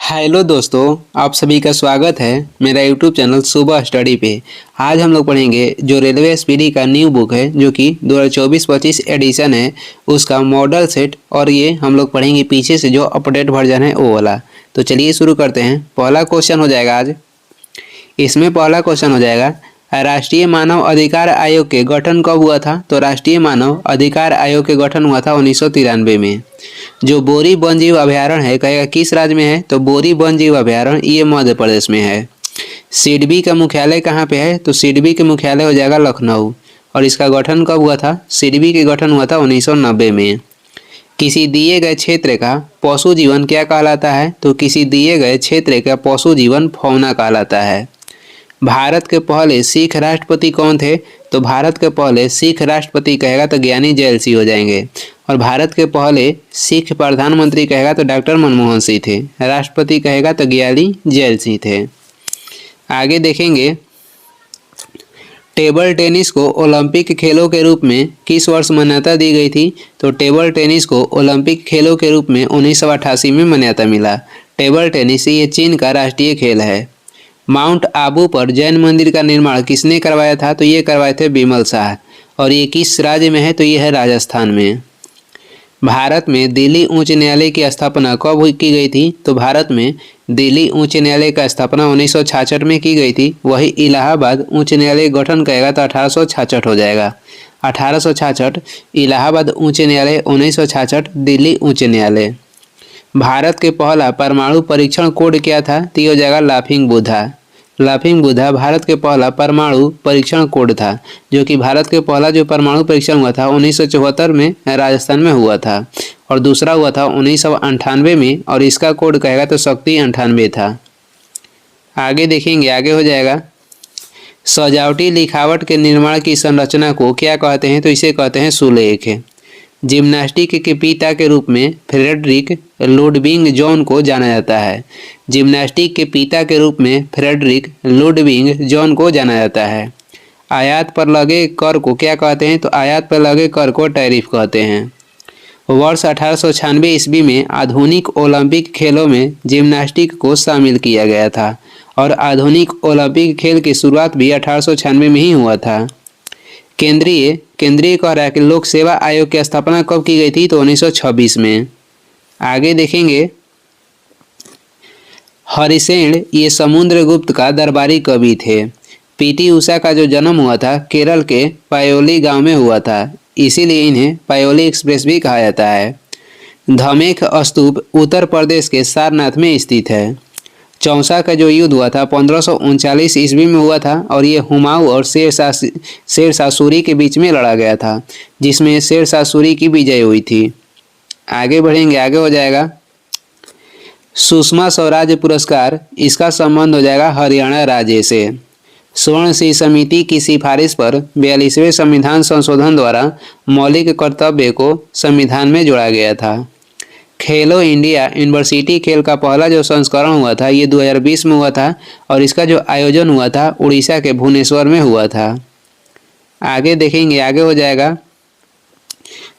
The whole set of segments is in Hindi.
हेलो दोस्तों, आप सभी का स्वागत है मेरा यूट्यूब चैनल सुबह स्टडी पे। आज हम लोग पढ़ेंगे जो रेलवे एसपीडी का न्यू बुक है जो कि 2024-25 एडिशन है, उसका मॉडल सेट। और ये हम लोग पढ़ेंगे पीछे से जो अपडेट वर्जन है वो वाला। तो चलिए शुरू करते हैं। पहला क्वेश्चन हो जाएगा आज। इसमें पहला क्वेश्चन हो जाएगा, राष्ट्रीय मानव अधिकार आयोग के गठन कब हुआ था? तो राष्ट्रीय मानव अधिकार आयोग के गठन हुआ था 1993 में। जो बोरी वन्यजीव अभ्यारण्य है, कहेगा किस राज्य में है? तो बोरी वन्यजीव अभ्यारण्य ये मध्य प्रदेश में है। सिडबी का मुख्यालय कहाँ पे है? तो सिडबी के मुख्यालय हो जाएगा लखनऊ। और इसका गठन कब हुआ था? सिडबी के गठन हुआ था 1990 में। किसी दिए गए क्षेत्र का पशु जीवन क्या कहलाता है? तो किसी दिए गए क्षेत्र का पशु जीवन फौना कहलाता है। भारत के पहले सिख राष्ट्रपति कौन थे? तो भारत के पहले सिख राष्ट्रपति कहेगा तो ज्ञानी जैल सिंह हो जाएंगे। और भारत के पहले सिख प्रधानमंत्री कहेगा तो डॉक्टर मनमोहन सिंह थे। राष्ट्रपति कहेगा तो ज्ञानी जैल सिंह थे। आगे देखेंगे, टेबल टेनिस को ओलंपिक खेलों के रूप में किस वर्ष मान्यता दी गई थी? तो टेबल टेनिस को ओलंपिक खेलों के रूप में 1988 में मान्यता मिला। टेबल टेनिस ये चीन का राष्ट्रीय खेल है। माउंट आबू पर जैन मंदिर का निर्माण किसने करवाया था? तो ये करवाए थे बिमल शाह। और ये किस राज्य में है? तो ये है राजस्थान में। भारत में दिल्ली उच्च न्यायालय की स्थापना कब की गई थी? तो भारत में दिल्ली उच्च न्यायालय का स्थापना 1966 में की गई थी। वही इलाहाबाद उच्च न्यायालय गठन करेगा तो 1866 हो जाएगा। 1866 इलाहाबाद उच्च न्यायालय, 1966 दिल्ली उच्च न्यायालय। भारत के पहला परमाणु परीक्षण कोड क्या था? तो ये हो जाएगा लाफिंग बुद्धा। लाफिंग बुद्धा भारत के पहला परमाणु परीक्षण कोड था, जो कि भारत के पहला जो परमाणु परीक्षण हुआ था 1974 में राजस्थान में हुआ था। और दूसरा हुआ था 1998 में, और इसका कोड कहेगा तो शक्ति 98 था। आगे देखेंगे, आगे हो जाएगा, सजावटी लिखावट के निर्माण की संरचना को क्या कहते हैं? तो इसे कहते हैं सुलेख। जिम्नास्टिक के पिता के रूप में फ्रेडरिक लुडविग जॉन को जाना जाता है। जिम्नास्टिक के पिता के रूप में फ्रेडरिक लुडविग जॉन को जाना जाता है। आयात पर लगे कर को क्या कहते हैं? तो आयात पर लगे कर को टैरिफ कहते हैं। वर्ष 1896 ईस्वी में आधुनिक ओलंपिक खेलों में जिम्नास्टिक को शामिल किया गया था। और आधुनिक ओलंपिक खेल की शुरुआत भी 1896 में ही हुआ था। केंद्रीय कह रहा है कि लोक सेवा आयोग की स्थापना कब की गई थी? तो 1926 में। आगे देखेंगे, हरिसेन ये समुद्रगुप्त का दरबारी कवि थे। पीटी उषा का जो जन्म हुआ था केरल के पायोली गांव में हुआ था, इसीलिए इन्हें पायोली एक्सप्रेस भी कहा जाता है। धमेख स्तूप उत्तर प्रदेश के सारनाथ में स्थित है। चौसा का जो युद्ध हुआ था 1539 ईस्वी में हुआ था, और ये हुमायूं और शेरशाह सूरी के बीच में लड़ा गया था, जिसमें शेरशाह सूरी की विजय हुई थी। आगे बढ़ेंगे, आगे हो जाएगा, सुषमा स्वराज पुरस्कार, इसका संबंध हो जाएगा हरियाणा राज्य से। स्वर्ण सिंह समिति की सिफारिश पर 42वें संविधान संशोधन द्वारा मौलिक कर्तव्य को संविधान में जोड़ा गया था। खेलो इंडिया यूनिवर्सिटी खेल का पहला जो संस्करण हुआ था ये 2020 में हुआ था, और इसका जो आयोजन हुआ था उड़ीसा के भुवनेश्वर में हुआ था। आगे देखेंगे, आगे हो जाएगा,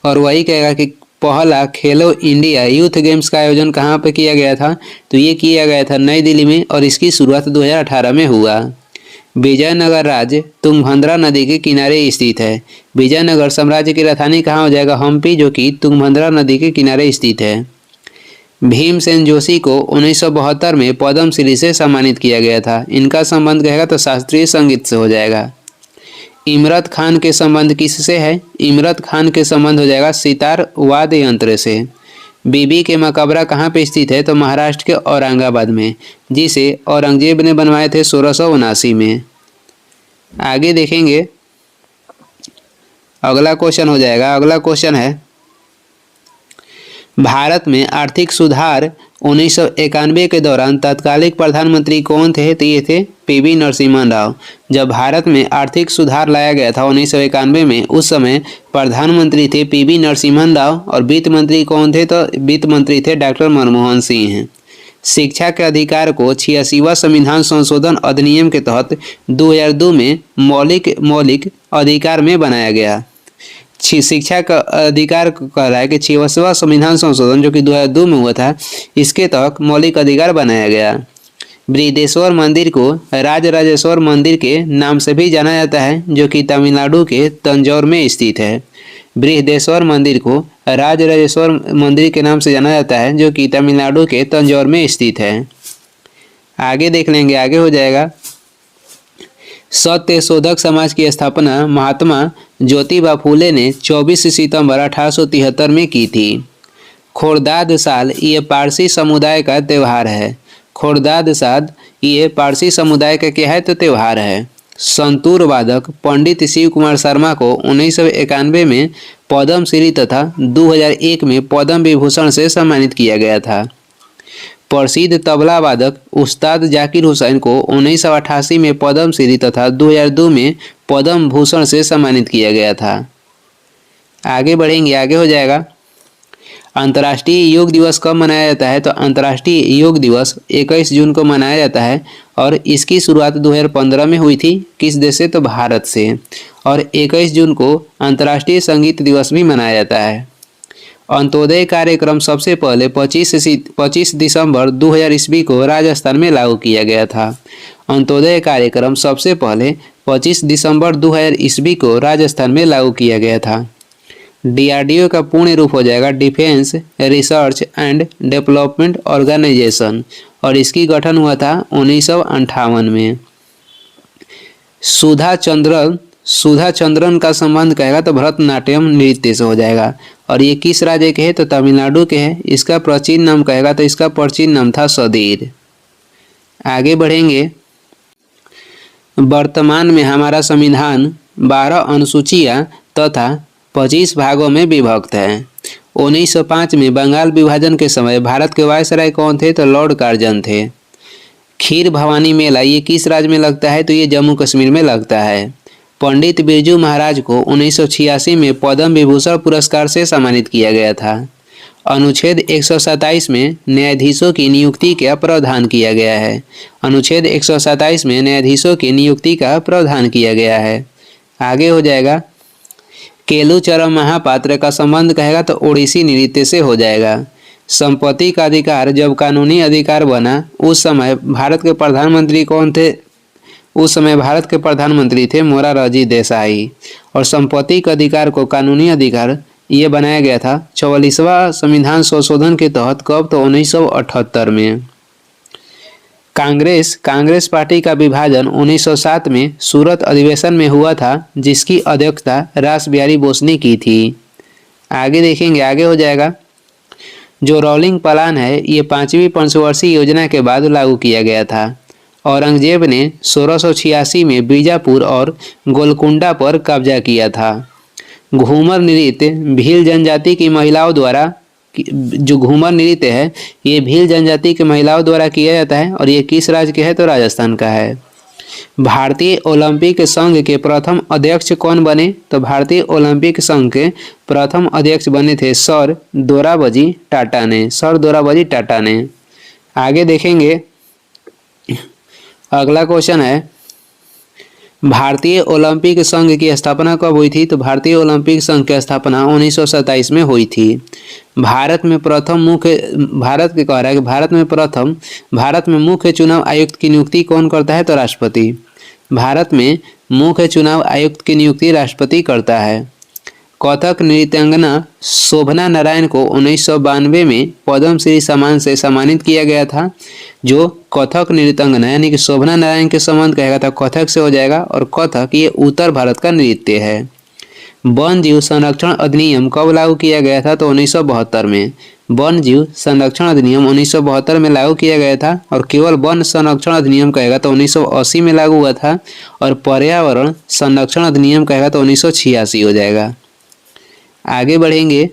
और वही कहेगा कि पहला खेलो इंडिया यूथ गेम्स का आयोजन कहाँ पे किया गया था? तो ये किया गया था नई दिल्ली में, और इसकी शुरुआत 2018 में हुआ। विजयनगर राज्य तुंगभद्रा नदी के किनारे स्थित है। विजयनगर साम्राज्य की राजधानी कहाँ हो जाएगा? हम्पी, जो कि तुंगभद्रा नदी के किनारे स्थित है। भीमसेन जोशी को 1972 में पद्मश्री से सम्मानित किया गया था। इनका संबंध कहेगा तो शास्त्रीय संगीत से हो जाएगा। इमरत खान के संबंध किससे है? इमरत खान के संबंध हो जाएगा सितार वाद्य यंत्र से। बीबी के मकबरा कहाँ पे स्थित है? तो महाराष्ट्र के औरंगाबाद में, जिसे औरंगजेब ने बनवाए थे 1679 में। आगे देखेंगे, अगला क्वेश्चन हो जाएगा, अगला क्वेश्चन है, भारत में आर्थिक सुधार 1991 के दौरान तत्कालिक प्रधानमंत्री कौन थे? तो ये थे पीवी नरसिम्हा राव। जब भारत में आर्थिक सुधार लाया गया था 1991 में, उस समय प्रधानमंत्री थे पीवी नरसिम्हा राव, और वित्त मंत्री कौन थे? तो वित्त मंत्री थे डॉक्टर मनमोहन सिंह। शिक्षा के अधिकार को 86वां संविधान संशोधन अधिनियम के तहत 2002 में मौलिक अधिकार में बनाया गया। शिक्षा का अधिकार कह रहा है कि 6वां संविधान संशोधन जो कि 2002 में हुआ था, इसके तहत मौलिक अधिकार बनाया गया। बृहदेश्वर मंदिर को राजराजेश्वर मंदिर के नाम से भी जाना जाता है, जो कि तमिलनाडु के तंजौर में स्थित है। बृहदेश्वर मंदिर को राजराजेश्वर मंदिर के नाम से जाना जाता है, जो कि तमिलनाडु के तंजौर में स्थित है। आगे देख लेंगे, आगे हो जाएगा। सत्य शोधक समाज की स्थापना महात्मा ज्योतिबा फूले ने 24 सितंबर 1873 में की थी। खोड़दाद साल ये पारसी समुदाय का त्यौहार है। खोड़दाद साल ये पारसी समुदाय का क्या है तो त्यौहार है। संतूर वादक पंडित शिव कुमार शर्मा को 1991 में पद्म श्री तथा 2001 में पद्म विभूषण से सम्मानित किया गया था। प्रसिद्ध तबला वादक उस्ताद जाकिर हुसैन को 1988 में पद्म श्री तथा 2002 में पद्म भूषण से सम्मानित किया गया था। आगे बढ़ेंगे, आगे हो जाएगा। अंतर्राष्ट्रीय योग दिवस कब मनाया जाता है तो अंतर्राष्ट्रीय योग दिवस 21 जून को मनाया जाता है और इसकी शुरुआत 2015 में हुई थी। किस देश से तो भारत से। और 21 जून को अंतर्राष्ट्रीय संगीत दिवस भी मनाया जाता है। अंत्योदय कार्यक्रम सबसे पहले 25 दिसंबर 2000 ईस्वी को राजस्थान में लागू किया गया था। अंत्योदय कार्यक्रम सबसे पहले 25 दिसंबर 2000 ईस्वी को राजस्थान में लागू किया गया था। डीआरडीओ का पूर्ण रूप हो जाएगा Defence Research and Development Organisation और इसकी गठन हुआ था 1958 में। सुधा चंद्रन का संबंध कहेगा तो भरतनाट्यम नृत्य से हो जाएगा और ये किस राज्य के है तो तमिलनाडु के है। इसका प्राचीन नाम कहेगा तो इसका प्राचीन नाम था सदीर। आगे बढ़ेंगे। वर्तमान में हमारा संविधान 12 अनुसूचियां तथा 25 भागों में विभक्त है। 1905 में बंगाल विभाजन के समय भारत के वायसराय कौन थे तो लॉर्ड कार्जन थे। खीर भवानी मेला ये किस राज्य में लगता है तो ये जम्मू कश्मीर में लगता है। पंडित बिरजू महाराज को 1986 में पद्म विभूषण पुरस्कार से सम्मानित किया गया था। अनुच्छेद 127 में न्यायाधीशों की नियुक्ति का प्रावधान किया गया है। अनुच्छेद 127 में न्यायाधीशों की नियुक्ति का प्रावधान किया गया है। आगे हो जाएगा। केलुचरण महापात्र का संबंध कहेगा तो ओडिसी नृत्य से हो जाएगा। संपत्ति का अधिकार जब कानूनी अधिकार बना उस समय भारत के प्रधानमंत्री कौन थे? उस समय भारत के प्रधानमंत्री थे मोरारजी देसाई। और संपत्ति के अधिकार को कानूनी अधिकार ये बनाया गया था 44वां संविधान संशोधन के तहत। कब तो 1978 में। कांग्रेस पार्टी का विभाजन 1907 में सूरत अधिवेशन में हुआ था, जिसकी अध्यक्षता रास बिहारी बोस ने की थी। आगे देखेंगे, आगे हो जाएगा। जो रोलिंग प्लान है ये 5वीं पंचवर्षीय योजना के बाद लागू किया गया था। औरंगजेब ने 1686 में बीजापुर और गोलकुंडा पर कब्जा किया था। घूमर नृत्य भील जनजाति की महिलाओं द्वारा, जो घूमर नृत्य है ये भील जनजाति की महिलाओं द्वारा किया जाता है और ये किस राज्य के है तो राजस्थान का है। भारतीय ओलंपिक संघ के प्रथम अध्यक्ष कौन बने तो भारतीय ओलंपिक संघ के प्रथम अध्यक्ष बने थे सर दोराबजी टाटा ने। आगे देखेंगे। अगला क्वेश्चन है भारतीय ओलंपिक संघ की स्थापना कब हुई थी तो भारतीय ओलंपिक संघ की स्थापना 1927 में हुई थी। भारत में मुख्य चुनाव आयुक्त की नियुक्ति कौन करता है तो राष्ट्रपति। भारत में मुख्य चुनाव आयुक्त की नियुक्ति राष्ट्रपति करता है। कथक नृत्यांगना शोभना नारायण को 1992 में पद्म श्री सम्मान से सम्मानित किया गया था। जो कथक नृत्यांगना यानी कि शोभना नारायण के संबंध कहेगा तो कथक से हो जाएगा और कथक ये उत्तर भारत का नृत्य है। वन जीव संरक्षण अधिनियम कब लागू किया गया था तो 1972 में। वन जीव संरक्षण अधिनियम 1972 में लागू किया गया था और केवल वन संरक्षण अधिनियम कहेगा तो 1980 में लागू हुआ था और पर्यावरण संरक्षण अधिनियम कहेगा तो 1986 हो जाएगा। आगे बढ़ेंगे।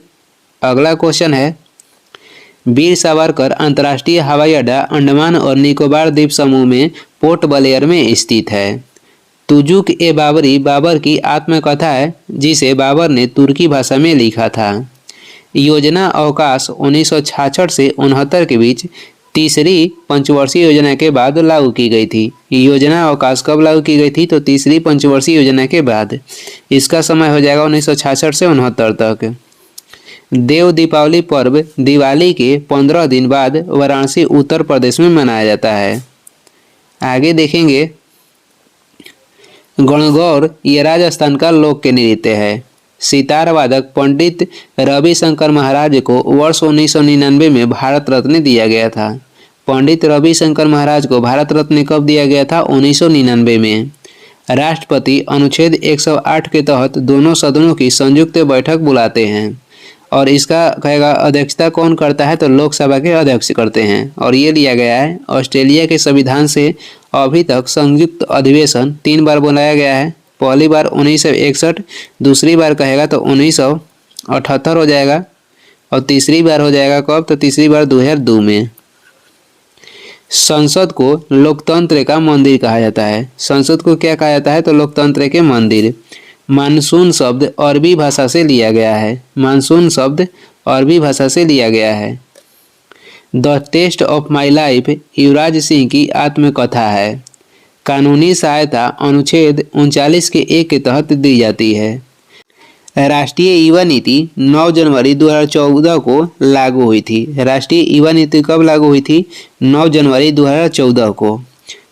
अगला क्वेश्चन है वीर सावरकर अंतर्राष्ट्रीय हवाई अड्डा अंडमान और निकोबार द्वीप समूह में पोर्ट ब्लेयर में स्थित है। तुजुक ए बाबरी बाबर की आत्मकथा है जिसे बाबर ने तुर्की भाषा में लिखा था। योजना अवकाश 1966 से 69 के बीच तीसरी पंचवर्षीय योजना के बाद लागू की गई थी। योजना अवकाश कब लागू की गई थी? तो तीसरी पंचवर्षीय योजना के बाद। इसका समय हो जाएगा 1966 से 69 तक। देव दीपावली पर्व दिवाली के 15 दिन बाद वाराणसी उत्तर प्रदेश में मनाया जाता है। आगे देखेंगे, गणगौर ये राजस्थान का लोक नृत्य है। सितार वादक पंडित रविशंकर महाराज को वर्ष 1999 में भारत रत्न दिया गया था। पंडित रविशंकर महाराज को भारत रत्न कब दिया गया था? 1999 में। राष्ट्रपति अनुच्छेद 108 के तहत दोनों सदनों की संयुक्त बैठक बुलाते हैं और इसका कहेगा अध्यक्षता कौन करता है? तो लोकसभा के अध्यक्ष करते हैं। और ये लिया गया है ऑस्ट्रेलिया के संविधान से। अभी तक संयुक्त अधिवेशन 3 बार बुलाया गया है। पहली बार 1961, दूसरी बार कहेगा तो 1978 हो जाएगा और तीसरी बार हो जाएगा कब? तो तीसरी बार 2002 में। संसद को लोकतंत्र का मंदिर कहा जाता है। संसद को क्या कहा जाता है? तो लोकतंत्र के मंदिर। मानसून शब्द अरबी भाषा से लिया गया है। मानसून शब्द अरबी भाषा से लिया गया है। The test of my life Yuvraj Singh की आत्मकथा है। कानूनी सहायता अनुच्छेद 39 के 1 के तहत दी जाती है। राष्ट्रीय युवा नीति 9 जनवरी 2014 को लागू हुई थी। राष्ट्रीय युवा नीति कब लागू हुई थी? 9 जनवरी 2014 को।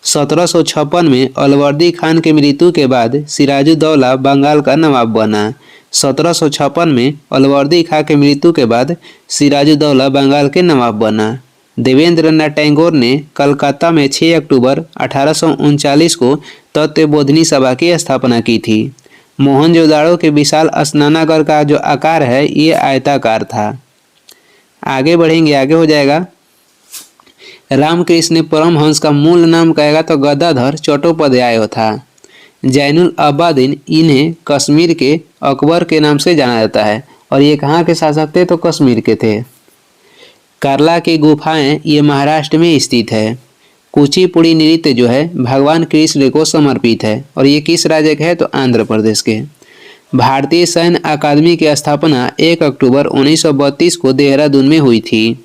1756 में अलवर्दी खान की मृत्यु के बाद सिराजुद्दौला बंगाल का नवाब बना। 1756 में अलवर्दी खान की मृत्यु के बाद सिराजुद्दौला बंगाल के नवाब बना। देवेंद्रनाथ टैगोर ने कलकत्ता में 6 अक्टूबर 1839 को तत्वबोधिनी सभा की स्थापना की थी। मोहनजोदाड़ो के विशाल स्नानागार का जो आकार है ये आयताकार था। आगे बढ़ेंगे, आगे हो जाएगा। रामकृष्ण परमहंस का मूल नाम कहेगा तो गदाधर चट्टोपाध्याय था। जैनुल अब्बादीन इन्हें कश्मीर के अकबर के नाम से जाना जाता है और ये कहाँ के शासक थे? तो कश्मीर के थे। करला की गुफाएं ये महाराष्ट्र में स्थित है। कुचिपुड़ी नृत्य जो है भगवान कृष्ण को समर्पित है और ये किस राज्य का है? तो आंध्र प्रदेश के। भारतीय सैन्य अकादमी की स्थापना 1 अक्टूबर 1932 को देहरादून में हुई थी।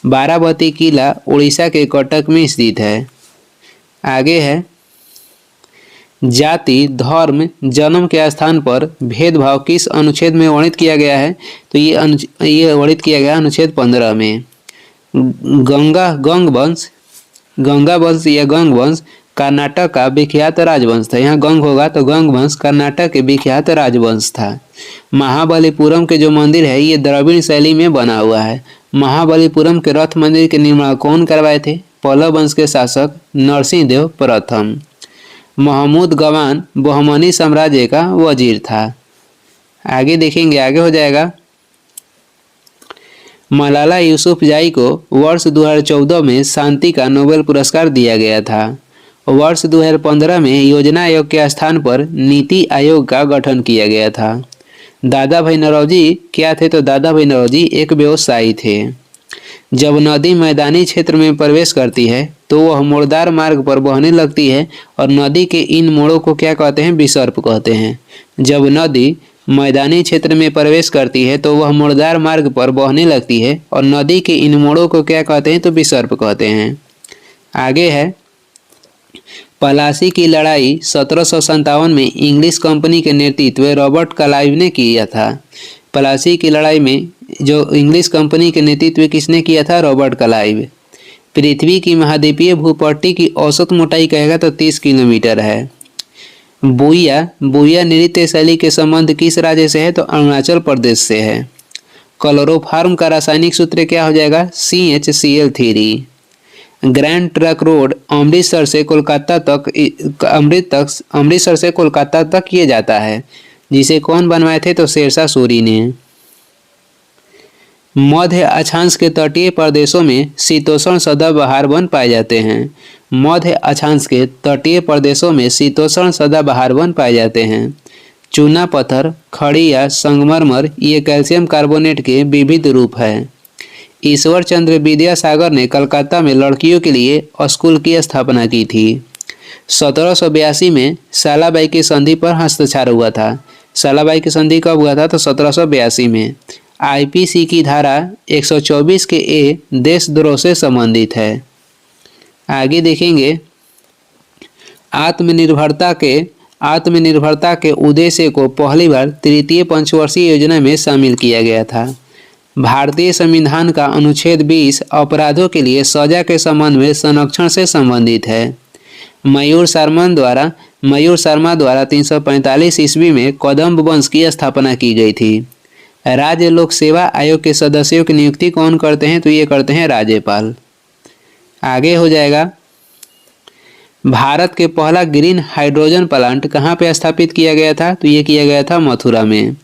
बाराबती किला उड़ीसा के कटक में स्थित है। आगे है, जाति, धर्म, जन्म के स्थान पर भेदभाव किस अनुच्छेद में वर्णित किया गया है? तो ये वर्णित किया गया अनुच्छेद 15 में। गंगा वंश या गंग वंश कर्नाटक का विख्यात राजवंश था। यहाँ गंग होगा तो गंग वंश कर्नाटक के विख्यात राजवंश था। महाबलीपुरम के जो मंदिर है ये द्रविड़ शैली में बना हुआ है। महाबलीपुरम के रथ मंदिर के निर्माण कौन करवाए थे? पल्लव वंश के शासक नरसिंहदेव प्रथम। महमूद गवान बहमनी साम्राज्य का वजीर था। आगे देखेंगे, आगे हो जाएगा। मलाला यूसुफजई को वर्ष 2014 में शांति का नोबेल पुरस्कार दिया गया था। वर्ष 2015 में योजना आयोग के स्थान पर नीति आयोग का गठन किया गया था। दादा भाई नौरोजी क्या थे? तो दादा भाई नौरोजी एक व्यवसायी थे। जब नदी मैदानी क्षेत्र में प्रवेश करती है तो वह मोड़दार मार्ग पर बहने लगती है और नदी के इन मोड़ों को क्या कहते हैं? विसर्प कहते हैं। जब नदी मैदानी क्षेत्र में प्रवेश करती है तो वह मोड़दार मार्ग पर बहने लगती है और नदी के इन मोड़ों को क्या कहते हैं? तो विसर्प कहते हैं। आगे है, पलासी की लड़ाई 1757 में इंग्लिश कंपनी के नेतृत्व रॉबर्ट क्लाइव ने किया था। पलासी की लड़ाई में जो इंग्लिश कंपनी के नेतृत्व किसने किया था? Robert Clive. पृथ्वी की महाद्वीपीय भूपट्टी की औसत मोटाई कहेगा तो 30 किलोमीटर है। बुइया नृत्य शैली के संबंध किस राज्य से है? तो अरुणाचल प्रदेश से है। क्लोरोफॉर्म का रासायनिक सूत्र क्या हो जाएगा? CHCl3। Grand truck road Amritsar से कोलकाता तक किए जाता है, जिसे कौन बनवाए थे? तो शेरशाह सूरी ने। मध्य अक्षांश के तटीय प्रदेशों में शीतोष्ण सदाबहार वन पाए जाते हैं। मध्य अक्षांश के तटीय प्रदेशों में शीतोष्ण सदाबहार वन पाए जाते हैं। चूना पत्थर, खड़ी या संगमरमर ये कैल्शियम कार्बोनेट के विविध रूप हैं। ईश्वर चंद्र विद्यासागर ने कलकत्ता में लड़कियों के लिए स्कूल की स्थापना की थी। 1782 में सालाबाई की संधि पर हस्ताक्षर हुआ था। सालाबाई की संधि कब हुआ था? तो 1782 में। आईपीसी की धारा 124 के ए देशद्रोह से संबंधित है। आगे देखेंगे आत्मनिर्भरता के उद्देश्य को पहली बार तृतीय पंचवर्षीय योजना में शामिल किया गया था। भारतीय संविधान का अनुच्छेद 20 अपराधों के लिए सजा के संबंध में संरक्षण से संबंधित है। मयूर शर्मा द्वारा 345 ईस्वी में कदम्ब वंश की स्थापना की गई थी। राज्य लोक सेवा आयोग के सदस्यों की नियुक्ति कौन करते हैं? तो ये करते हैं राज्यपाल। आगे हो जाएगा भारत के पहला ग्रीन हाइड्रोजन प्लांट कहाँ पे स्थापित किया गया था? तो ये किया गया था मथुरा में।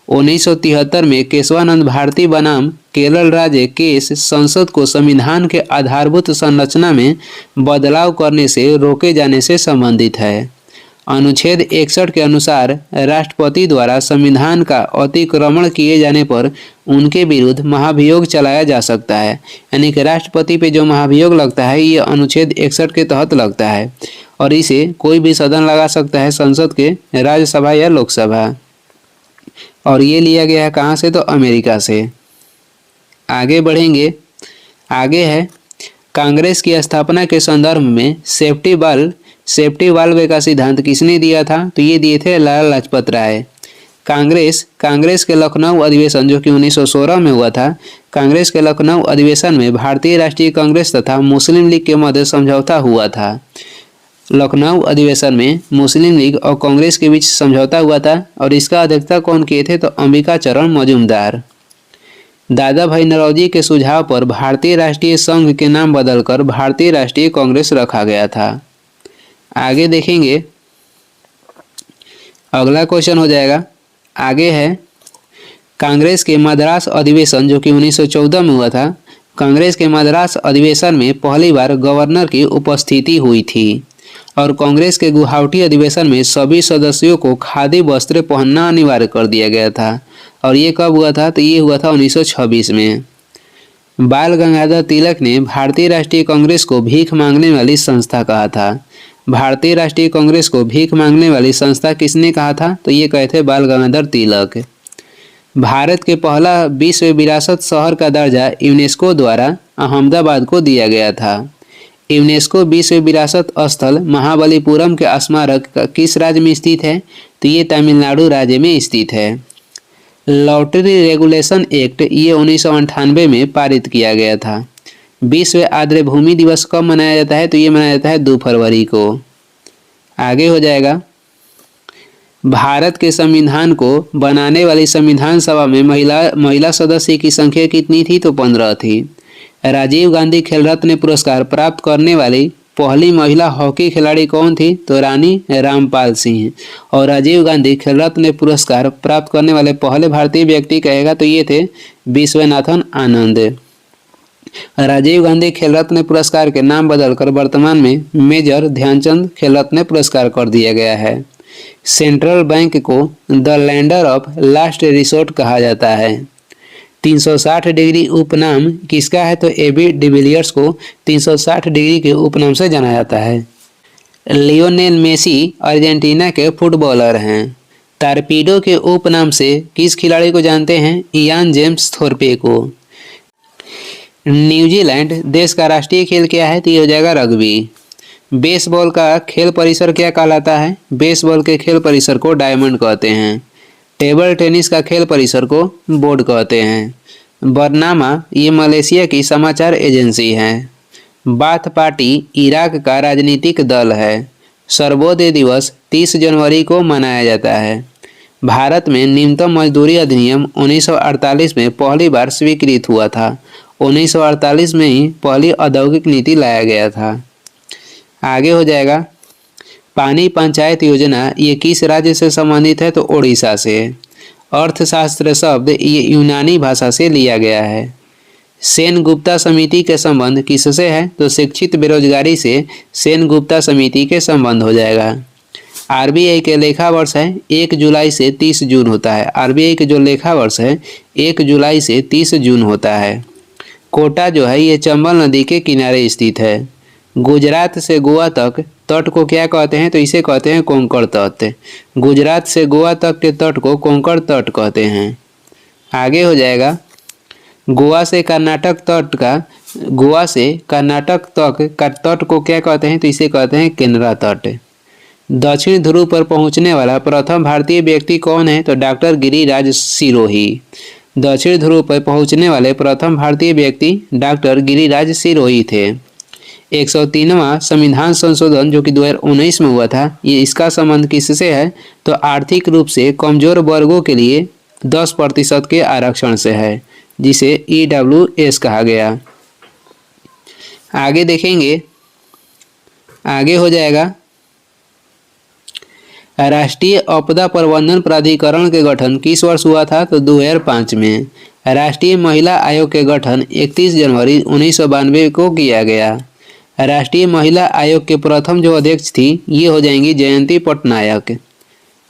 1973 में केशवानंद भारती बनाम केरल राज्य केस संसद को संविधान के आधारभूत संरचना में बदलाव करने से रोके जाने से संबंधित है। अनुच्छेद 61 के अनुसार राष्ट्रपति द्वारा संविधान का अतिक्रमण किए जाने पर उनके विरुद्ध महाभियोग चलाया जा सकता है। यानी कि राष्ट्रपति पे जो महाभियोग लगता है ये अनुच्छेद 61 के तहत लगता है और इसे कोई भी सदन लगा सकता है, संसद के, राज्यसभा या लोकसभा। और ये लिया गया है कहाँ से? तो अमेरिका से। आगे बढ़ेंगे। आगे है कांग्रेस की स्थापना के संदर्भ में सेफ्टी वाल्व का सिद्धांत किसने दिया था? तो ये दिए थे लाला लाजपत राय। कांग्रेस के लखनऊ अधिवेशन जो कि 1916 में हुआ था, कांग्रेस के लखनऊ अधिवेशन में भारतीय राष्ट्रीय कांग्रेस तथा मुस्लिम लीग के मध्य समझौता हुआ था। लखनऊ अधिवेशन में मुस्लिम लीग और कांग्रेस के बीच समझौता हुआ था और इसका अध्यक्षता कौन किए थे? तो अंबिका चरण मजूमदार। दादा भाई नौरोजी के सुझाव पर भारतीय राष्ट्रीय संघ के नाम बदलकर भारतीय राष्ट्रीय कांग्रेस रखा गया था। आगे देखेंगे, अगला क्वेश्चन हो जाएगा। आगे है कांग्रेस के मद्रास अधिवेशन जो कि 1914 में हुआ था। कांग्रेस के मद्रास अधिवेशन में पहली बार गवर्नर की उपस्थिति हुई थी और कांग्रेस के गुवाहाटी अधिवेशन में सभी सदस्यों को खादी वस्त्र पहनना अनिवार्य कर दिया गया था। और ये कब हुआ था? तो ये हुआ था 1926 में। बाल गंगाधर तिलक ने भारतीय राष्ट्रीय कांग्रेस को भीख मांगने वाली संस्था कहा था। भारतीय राष्ट्रीय कांग्रेस को भीख मांगने वाली संस्था किसने कहा था? तो ये कहे थे बाल गंगाधर तिलक। भारत के पहला विश्व विरासत शहर का दर्जा यूनेस्को द्वारा अहमदाबाद को दिया गया था। यूनेस्को विश्व विरासत स्थल महाबलीपुरम के स्मारक किस राज्य में स्थित है? तो ये तमिलनाडु राज्य में स्थित है। लॉटरी रेगुलेशन एक्ट ये 1998 में पारित किया गया था। विश्व आर्द्र भूमि दिवस कब मनाया जाता है? तो ये मनाया जाता है 2 फरवरी को। आगे हो जाएगा, भारत के संविधान को बनाने वाली संविधान सभा में महिला सदस्य की संख्या कितनी थी? तो 15 थी। राजीव गांधी खेल रत्न पुरस्कार प्राप्त करने वाली पहली महिला हॉकी खिलाड़ी कौन थी? तो रानी रामपाल सिंह। और राजीव गांधी खेल रत्न पुरस्कार प्राप्त करने वाले पहले भारतीय व्यक्ति कहेगा तो ये थे विश्वनाथन आनंद। राजीव गांधी खेल रत्न पुरस्कार के नाम बदलकर वर्तमान में मेजर ध्यानचंद खेल रत्न पुरस्कार कर दिया गया है। सेंट्रल बैंक को the lender of last resort कहा जाता है। 360 डिग्री उपनाम किसका है? तो एबी डिविलियर्स को 360 डिग्री के उपनाम से जाना जाता है। लियोनेल मेसी अर्जेंटीना के फुटबॉलर हैं। टारपीडो के उपनाम से किस खिलाड़ी को जानते हैं? इयान जेम्स थोरपे को। न्यूजीलैंड देश का राष्ट्रीय खेल क्या है? तो ये हो जाएगा रग्बी। बेसबॉल का खेल परिसर क्या कहलाता है? बेसबॉल के खेल परिसर को डायमंड कहते हैं। टेबल टेनिस का खेल परिसर को बोर्ड कहते हैं। बरनामा ये मलेशिया की समाचार एजेंसी है। बाथ पार्टी इराक का राजनीतिक दल है। सर्वोदय दिवस 30 जनवरी को मनाया जाता है। भारत में न्यूनतम मजदूरी अधिनियम 1948 में पहली बार स्वीकृत हुआ था। 1948 में ही पहली औद्योगिक नीति लाया गया था। आगे हो जाएगा, पानी पंचायत योजना ये किस राज्य से संबंधित है? तो ओडिशा से। अर्थशास्त्र शब्द ये यूनानी भाषा से लिया गया है। सेन गुप्ता समिति के संबंध किससे है? तो शिक्षित बेरोजगारी से सेन गुप्ता समिति के संबंध हो जाएगा। आरबीआई के लेखा वर्ष है 1 जुलाई से 30 जून होता है। आरबीआई के जो लेखा वर्ष है 1 जुलाई से 30 जून होता है। कोटा जो है ये चंबल नदी के किनारे स्थित है। गुजरात से गोवा तक तट को क्या कहते हैं? तो इसे कहते हैं कोंकण तट। गुजरात से गोवा तक के तट को कोंकण तट कहते हैं। आगे हो जाएगा गोवा से कर्नाटक तक का तट को क्या कहते हैं, तो इसे कहते हैं केनरा तट। दक्षिण ध्रुव पर पहुंचने वाला प्रथम भारतीय व्यक्ति कौन है, तो डॉक्टर गिरिराज सिरोही। दक्षिण ध्रुव पर पहुंचने वाले प्रथम भारतीय व्यक्ति डॉक्टर गिरिराज सिरोही थे। 103वां संविधान संशोधन जो कि 2019 में हुआ था, ये इसका संबंध किससे है, तो आर्थिक रूप से कमजोर वर्गों के लिए 10% के आरक्षण से है, जिसे EWS कहा गया। आगे देखेंगे, आगे हो जाएगा राष्ट्रीय आपदा प्रबंधन प्राधिकरण के गठन किस वर्ष हुआ था, तो 2005 में। राष्ट्रीय महिला आयोग के गठन 31 जनवरी 1992 को किया गया। राष्ट्रीय महिला आयोग के प्रथम जो अध्यक्ष थी ये हो जाएंगी जयंती पटनायक।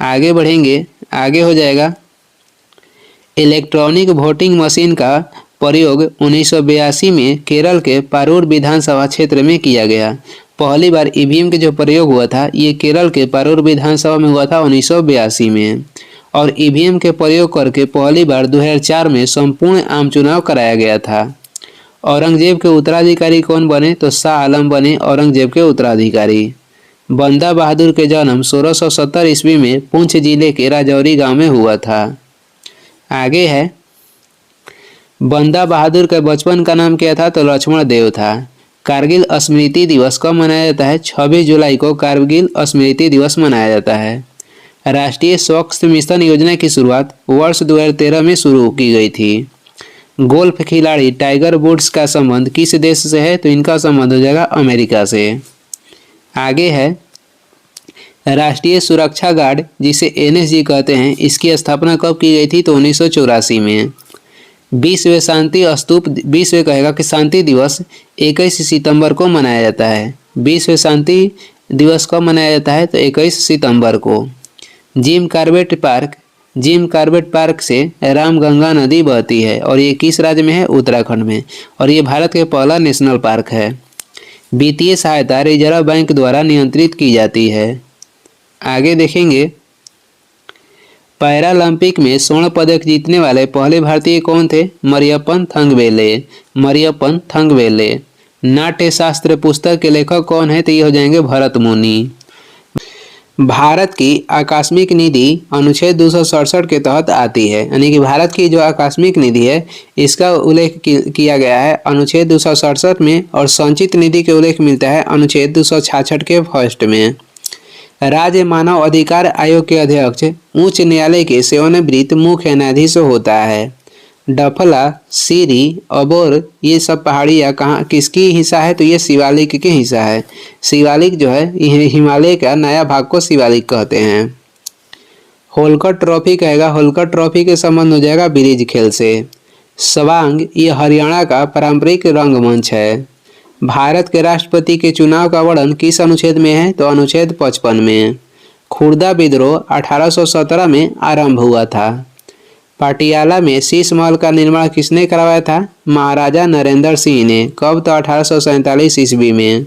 आगे बढ़ेंगे, आगे हो जाएगा इलेक्ट्रॉनिक वोटिंग मशीन का प्रयोग 1982 में केरल के पारूर विधानसभा क्षेत्र में किया गया। पहली बार ईवीएम के जो प्रयोग हुआ था ये केरल के पारूर विधानसभा में हुआ था 1982 में, और ईवीएम के प्रयोग करके पहली बार 2004 में संपूर्ण आम चुनाव कराया गया था। औरंगजेब के उत्तराधिकारी कौन बने, तो शाह आलम बने औरंगजेब के उत्तराधिकारी। बंदा बहादुर के जन्म 1670 ईस्वी में पुंछ जिले के राजौरी गांव में हुआ था। आगे है बंदा बहादुर के बचपन का नाम क्या था, तो लक्ष्मण देव था। कारगिल स्मृति दिवस कब मनाया जाता है, 26 जुलाई को कारगिल स्मृति दिवस मनाया जाता है। राष्ट्रीय स्वच्छ मिशन योजना की शुरुआत वर्ष 2013 में शुरू की गई थी। गोल्फ खिलाड़ी टाइगर वुड्स का संबंध किस देश से है, तो इनका संबंध हो जाएगा अमेरिका से। आगे है राष्ट्रीय सुरक्षा गार्ड जिसे NSG कहते हैं, इसकी स्थापना कब की गई थी, तो 1984 में। विश्व कहेगा कि शांति दिवस 21 सितंबर को मनाया जाता है। विश्व शांति दिवस कब मनाया जाता है, तो 21 सितंबर को। जिम कार्बेट पार्क से रामगंगा नदी बहती है और ये किस राज्य में है, उत्तराखंड में, और ये भारत के पहला नेशनल पार्क है। वित्तीय सहायता रिजर्व बैंक द्वारा नियंत्रित की जाती है। आगे देखेंगे पैरालंपिक में स्वर्ण पदक जीतने वाले पहले भारतीय कौन थे, मरियप्पन थंगवेले। नाट्य शास्त्र पुस्तक के लेखक कौन है, तो ये हो जाएंगे भरत मुनि। भारत की आकस्मिक निधि अनुच्छेद 267 के तहत आती है, यानी कि भारत की जो आकस्मिक निधि है इसका उल्लेख किया गया है अनुच्छेद 267 में, और संचित निधि के उल्लेख मिलता है अनुच्छेद 266 के फर्स्ट में। राज्य मानव अधिकार आयोग के अध्यक्ष उच्च न्यायालय के सेवानिवृत्त मुख्य न्यायाधीश होता है। डफला, सीरी, अबोर ये सब पहाड़ियाँ कहाँ किसकी हिस्सा है, तो ये शिवालिक के हिस्सा है। शिवालिक जो है यह हिमालय का नया भाग को शिवालिक कहते हैं। होलकर ट्रॉफी कहेगा, होलकर ट्रॉफी के संबंध हो जाएगा ब्रिज खेल से। सवांग ये हरियाणा का पारंपरिक रंगमंच है। भारत के राष्ट्रपति के चुनाव का वर्णन किस अनुच्छेद में है, तो अनुच्छेद 55 में। खुर्दा विद्रोह 1817 में आरंभ हुआ था। पाटियाला में शीश महल का निर्माण किसने करवाया था, महाराजा नरेंद्र सिंह ने। कब, तो 1847 ईस्वी में।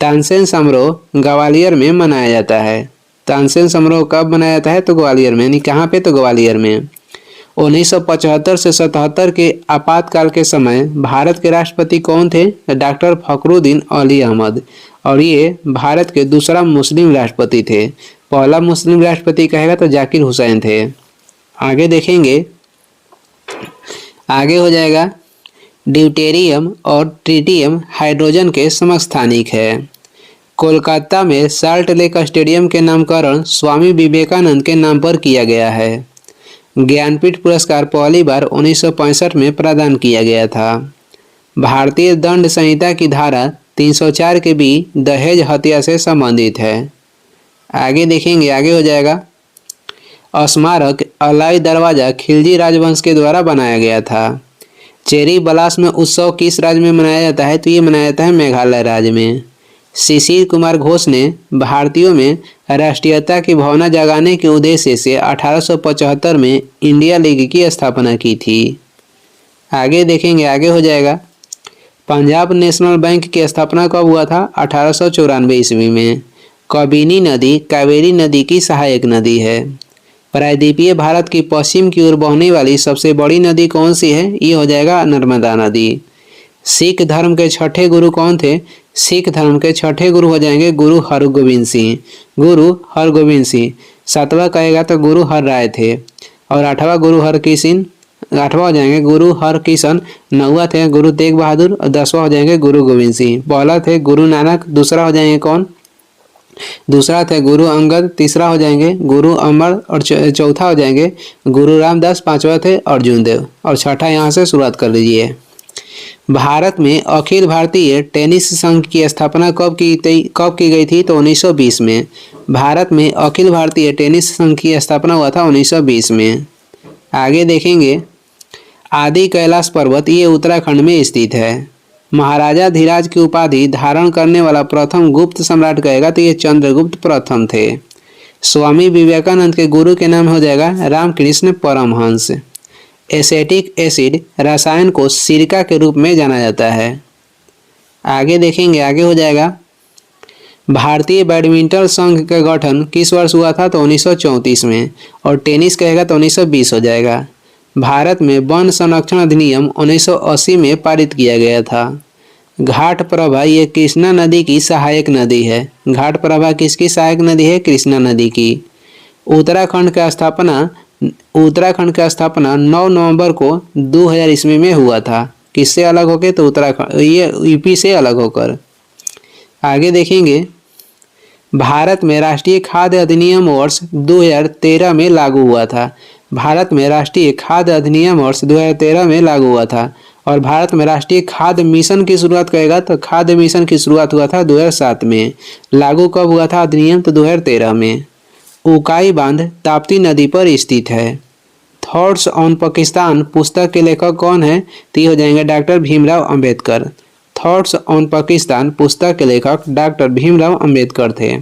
तानसेन समारोह ग्वालियर में मनाया जाता है। तानसेन समारोह कब मनाया जाता है, तो ग्वालियर में। यानी कहाँ पे, तो ग्वालियर में। 1975 से 77 के आपातकाल के समय भारत के राष्ट्रपति कौन थे, डॉक्टर फखरुद्दीन अली अहमद, और ये भारत के दूसरा मुस्लिम राष्ट्रपति थे। पहला मुस्लिम राष्ट्रपति कहेगा तो जाकिर हुसैन थे। आगे देखेंगे, आगे हो जाएगा ड्यूटेरियम और ट्रिटियम हाइड्रोजन के समस्थानिक है। कोलकाता में साल्ट लेक स्टेडियम के नामकरण स्वामी विवेकानंद के नाम पर किया गया है। ज्ञानपीठ पुरस्कार पहली बार 1965 में प्रदान किया गया था। भारतीय दंड संहिता की धारा 304 के भी दहेज हत्या से संबंधित है। आगे देखेंगे, आगे हो जाएगा स्मारक अलाई दरवाजा खिलजी राजवंश के द्वारा बनाया गया था। चेरी ब्लॉसम उत्सव किस राज्य में मनाया जाता है, तो ये मनाया जाता है मेघालय राज्य में। शिशिर कुमार घोष ने भारतीयों में राष्ट्रीयता की भावना जगाने के उद्देश्य से 1875 में इंडिया लीग की स्थापना की थी। आगे देखेंगे, आगे हो जाएगा पंजाब नेशनल बैंक की स्थापना कब हुआ था, 1894 ईस्वी में। कबिनी नदी कावेरी नदी की सहायक नदी है। प्रायद्वीपीय भारत की पश्चिम की ओर बहने वाली सबसे बड़ी नदी कौन सी है? ये हो जाएगा नर्मदा नदी। सिख धर्म के छठे गुरु कौन थे? सिख धर्म के छठे गुरु हो जाएंगे गुरु हरगोविंद सिंह। गुरु हरगोविंद सिंह। सातवां कहेगा तो गुरु हर राय थे। और आठवां गुरु हरकिशन, आठवां हो जाएंगे गुरु हरकिशन। नौवां थे गुरु तेग बहादुर और 10वां हो जाएंगे गुरु गोविंद सिंह। पहला थे गुरु नानक, दूसरा हो जाएंगे कौन? दूसरा थे गुरु अंगद, तीसरा हो जाएंगे गुरु अमर और चौथा हो जाएंगे गुरु रामदास, पांचवा थे अर्जुन देव और छठा यहाँ से शुरुआत कर लीजिए। भारत में अखिल भारतीय टेनिस संघ की स्थापना कब की गई थी? तो 1920 में। भारत में अखिल भारतीय टेनिस संघ की स्थापना हुआ था 1920 में। आगे देखेंगे आदि कैलाश पर्वत, ये उत्तराखंड में स्थित है। महाराजा धीराज की उपाधि धारण करने वाला प्रथम गुप्त सम्राट कहेगा तो ये चंद्रगुप्त प्रथम थे। स्वामी विवेकानंद के गुरु के नाम हो जाएगा रामकृष्ण परमहंस। एसेटिक एसिड रसायन को सिरका के रूप में जाना जाता है। आगे देखेंगे, आगे हो जाएगा भारतीय बैडमिंटन संघ का गठन किस वर्ष हुआ था? तो 1934 में। और टेनिस कहेगा तो 1920 हो जाएगा। भारत में वन संरक्षण अधिनियम 1980 में पारित किया गया था। घाट प्रभा ये कृष्णा नदी की सहायक नदी है। घाट प्रभा किसकी सहायक नदी है? कृष्णा नदी की। उत्तराखंड का स्थापना 9 नवंबर को 2000 ईस्वी में हुआ था। किससे अलग होकर? तो उत्तराखंड, ये यूपी से अलग होकर। आगे देखेंगे भारत में राष्ट्रीय खाद्य अधिनियम वर्ष 2013 में लागू हुआ था। भारत में राष्ट्रीय खाद्य अधिनियम वर्ष 2013 में लागू हुआ था। और भारत में राष्ट्रीय खाद्य मिशन की शुरुआत करेगा तो खाद्य मिशन की शुरुआत हुआ था 2007 में। लागू कब हुआ था अधिनियम? तो 2013 में। उकाई बांध ताप्ती नदी पर स्थित है। थॉट्स ऑन पाकिस्तान पुस्तक के लेखक कौन है? तो ये हो जाएंगे doctor Bhimrao Ambedkar. Thoughts on Pakistan पुस्तक के लेखक डॉक्टर भीमराव अंबेडकर थे।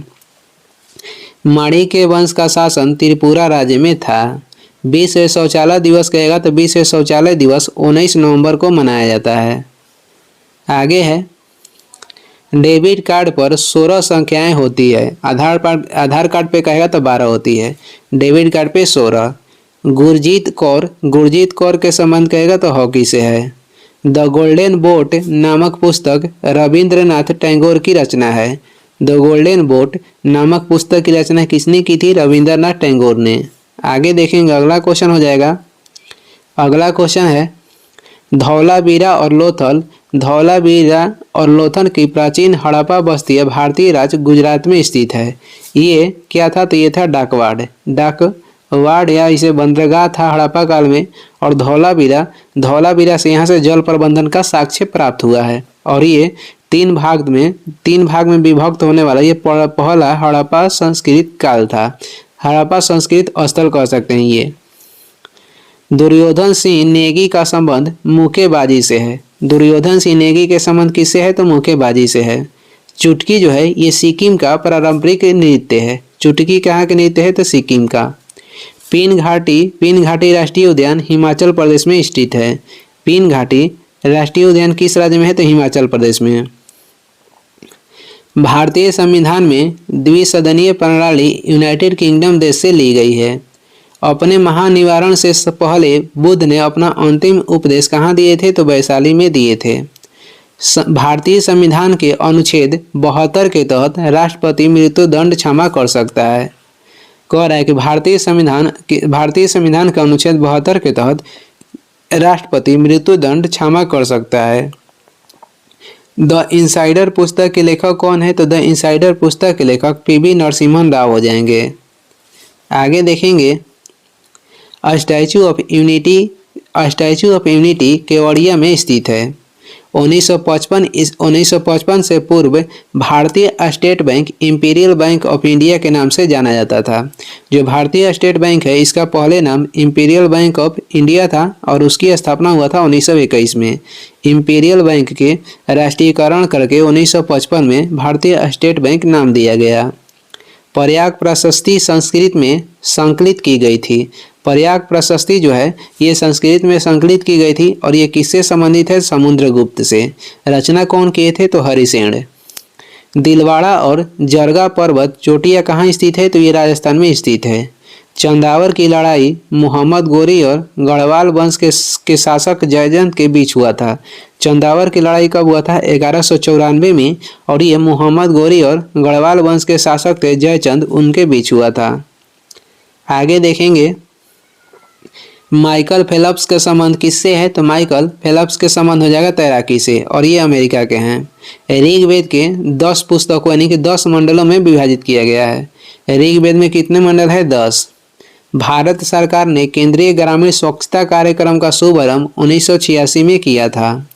मणि के वंश का शासन त्रिपुरा राज्य में था। विश्व शौचालय दिवस कहेगा तो विश्व शौचालय दिवस 19 नवंबर को मनाया जाता है। आगे है डेबिट कार्ड पर 16 संख्याएं होती है। आधार कार्ड पे कहेगा तो 12 होती है। डेबिट कार्ड पे 16। गुरजीत कौर के संबंध कहेगा तो हॉकी से है। द गोल्डन बोट नामक पुस्तक रविंद्रनाथ टैगोर की रचना है। द गोल्डन बोट नामक पुस्तक की रचना किसने की थी? रविंद्रनाथ टैगोर ने। आगे देखेंगे, अगला क्वेश्चन हो जाएगा। अगला क्वेश्चन है धौलावीरा और लोथल की प्राचीन हड़प्पा बस्ती भारतीय राज्य गुजरात में स्थित है। ये क्या था? तो ये था डाकवाड़ या इसे बंदरगाह था हड़प्पा काल में। और धौलावीरा से यहाँ से जल प्रबंधन का साक्ष्य प्राप्त हुआ है। और ये तीन भाग में विभक्त होने वाला ये पहला हड़प्पा संस्कृत काल था। हड़प्पा संस्कृत स्थल कह सकते हैं ये। दुर्योधन सिंह नेगी का संबंध मुक्केबाजी से है। दुर्योधन सिंह नेगी के संबंध किससे है? तो मुक्केबाजी से है। चुटकी जो है ये सिक्किम का पारंपरिक नृत्य है। चुटकी कहाँ के नृत्य है? तो सिक्किम का। पिन घाटी राष्ट्रीय उद्यान हिमाचल प्रदेश में स्थित है। पिन घाटी राष्ट्रीय उद्यान किस राज्य में है? तो हिमाचल प्रदेश में है। भारतीय संविधान में द्विसदनीय प्रणाली यूनाइटेड किंगडम देश से ली गई है। अपने महानिवारण से पहले बुद्ध ने अपना अंतिम उपदेश कहाँ दिए थे? तो वैशाली में दिए थे। भारतीय संविधान के अनुच्छेद 72 के तहत राष्ट्रपति मृत्यु दंड क्षमा कर सकता है। कह रहा है कि भारतीय संविधान के अनुच्छेद 72 के तहत राष्ट्रपति मृत्यु दंड क्षमा कर सकता है। द इनसाइडर पुस्तक के लेखक कौन है? तो द इनसाइडर पुस्तक के लेखक पीवी नरसिम्हन राव हो जाएंगे। आगे देखेंगे स्टैचू ऑफ यूनिटी केवड़िया में स्थित है। 1955 से पूर्व भारतीय state bank imperial bank of India के नाम से जाना जाता था। जो भारतीय स्टेट बैंक है इसका पहले नाम इंपीरियल बैंक ऑफ इंडिया था और उसकी स्थापना हुआ था 1921 में। इंपीरियल बैंक के राष्ट्रीयकरण करके 1955 में भारतीय स्टेट बैंक नाम दिया गया। प्रयाग प्रशस्ति संस्कृत में संकलित की गई थी। प्रयाग प्रशस्ति जो है ये संस्कृत में संकलित की गई थी और ये किससे संबंधित है? समुद्रगुप्त से। रचना कौन किए थे? तो हरिसेन। दिलवाड़ा और जरगा पर्वत चोटियाँ कहाँ स्थित है? तो ये राजस्थान में स्थित है। चंदावर की लड़ाई मोहम्मद गोरी और गढ़वाल वंश के शासक जयचंद के बीच हुआ था। चंदावर की लड़ाई कब हुआ था? 1194 में, और ये मोहम्मद गोरी और गढ़वाल वंश के शासक थे जयचंद, उनके बीच हुआ था। आगे देखेंगे माइकल फेल्प्स का संबंध किससे है? तो माइकल फेल्प्स के संबंध हो जाएगा तैराकी से, और ये अमेरिका के हैं। ऋग्वेद के 10 पुस्तकों यानी कि 10 मंडलों में विभाजित किया गया है। ऋग्वेद में कितने मंडल है? 10। भारत सरकार ने केंद्रीय ग्रामीण स्वच्छता कार्यक्रम का शुभारंभ 1986 में किया था।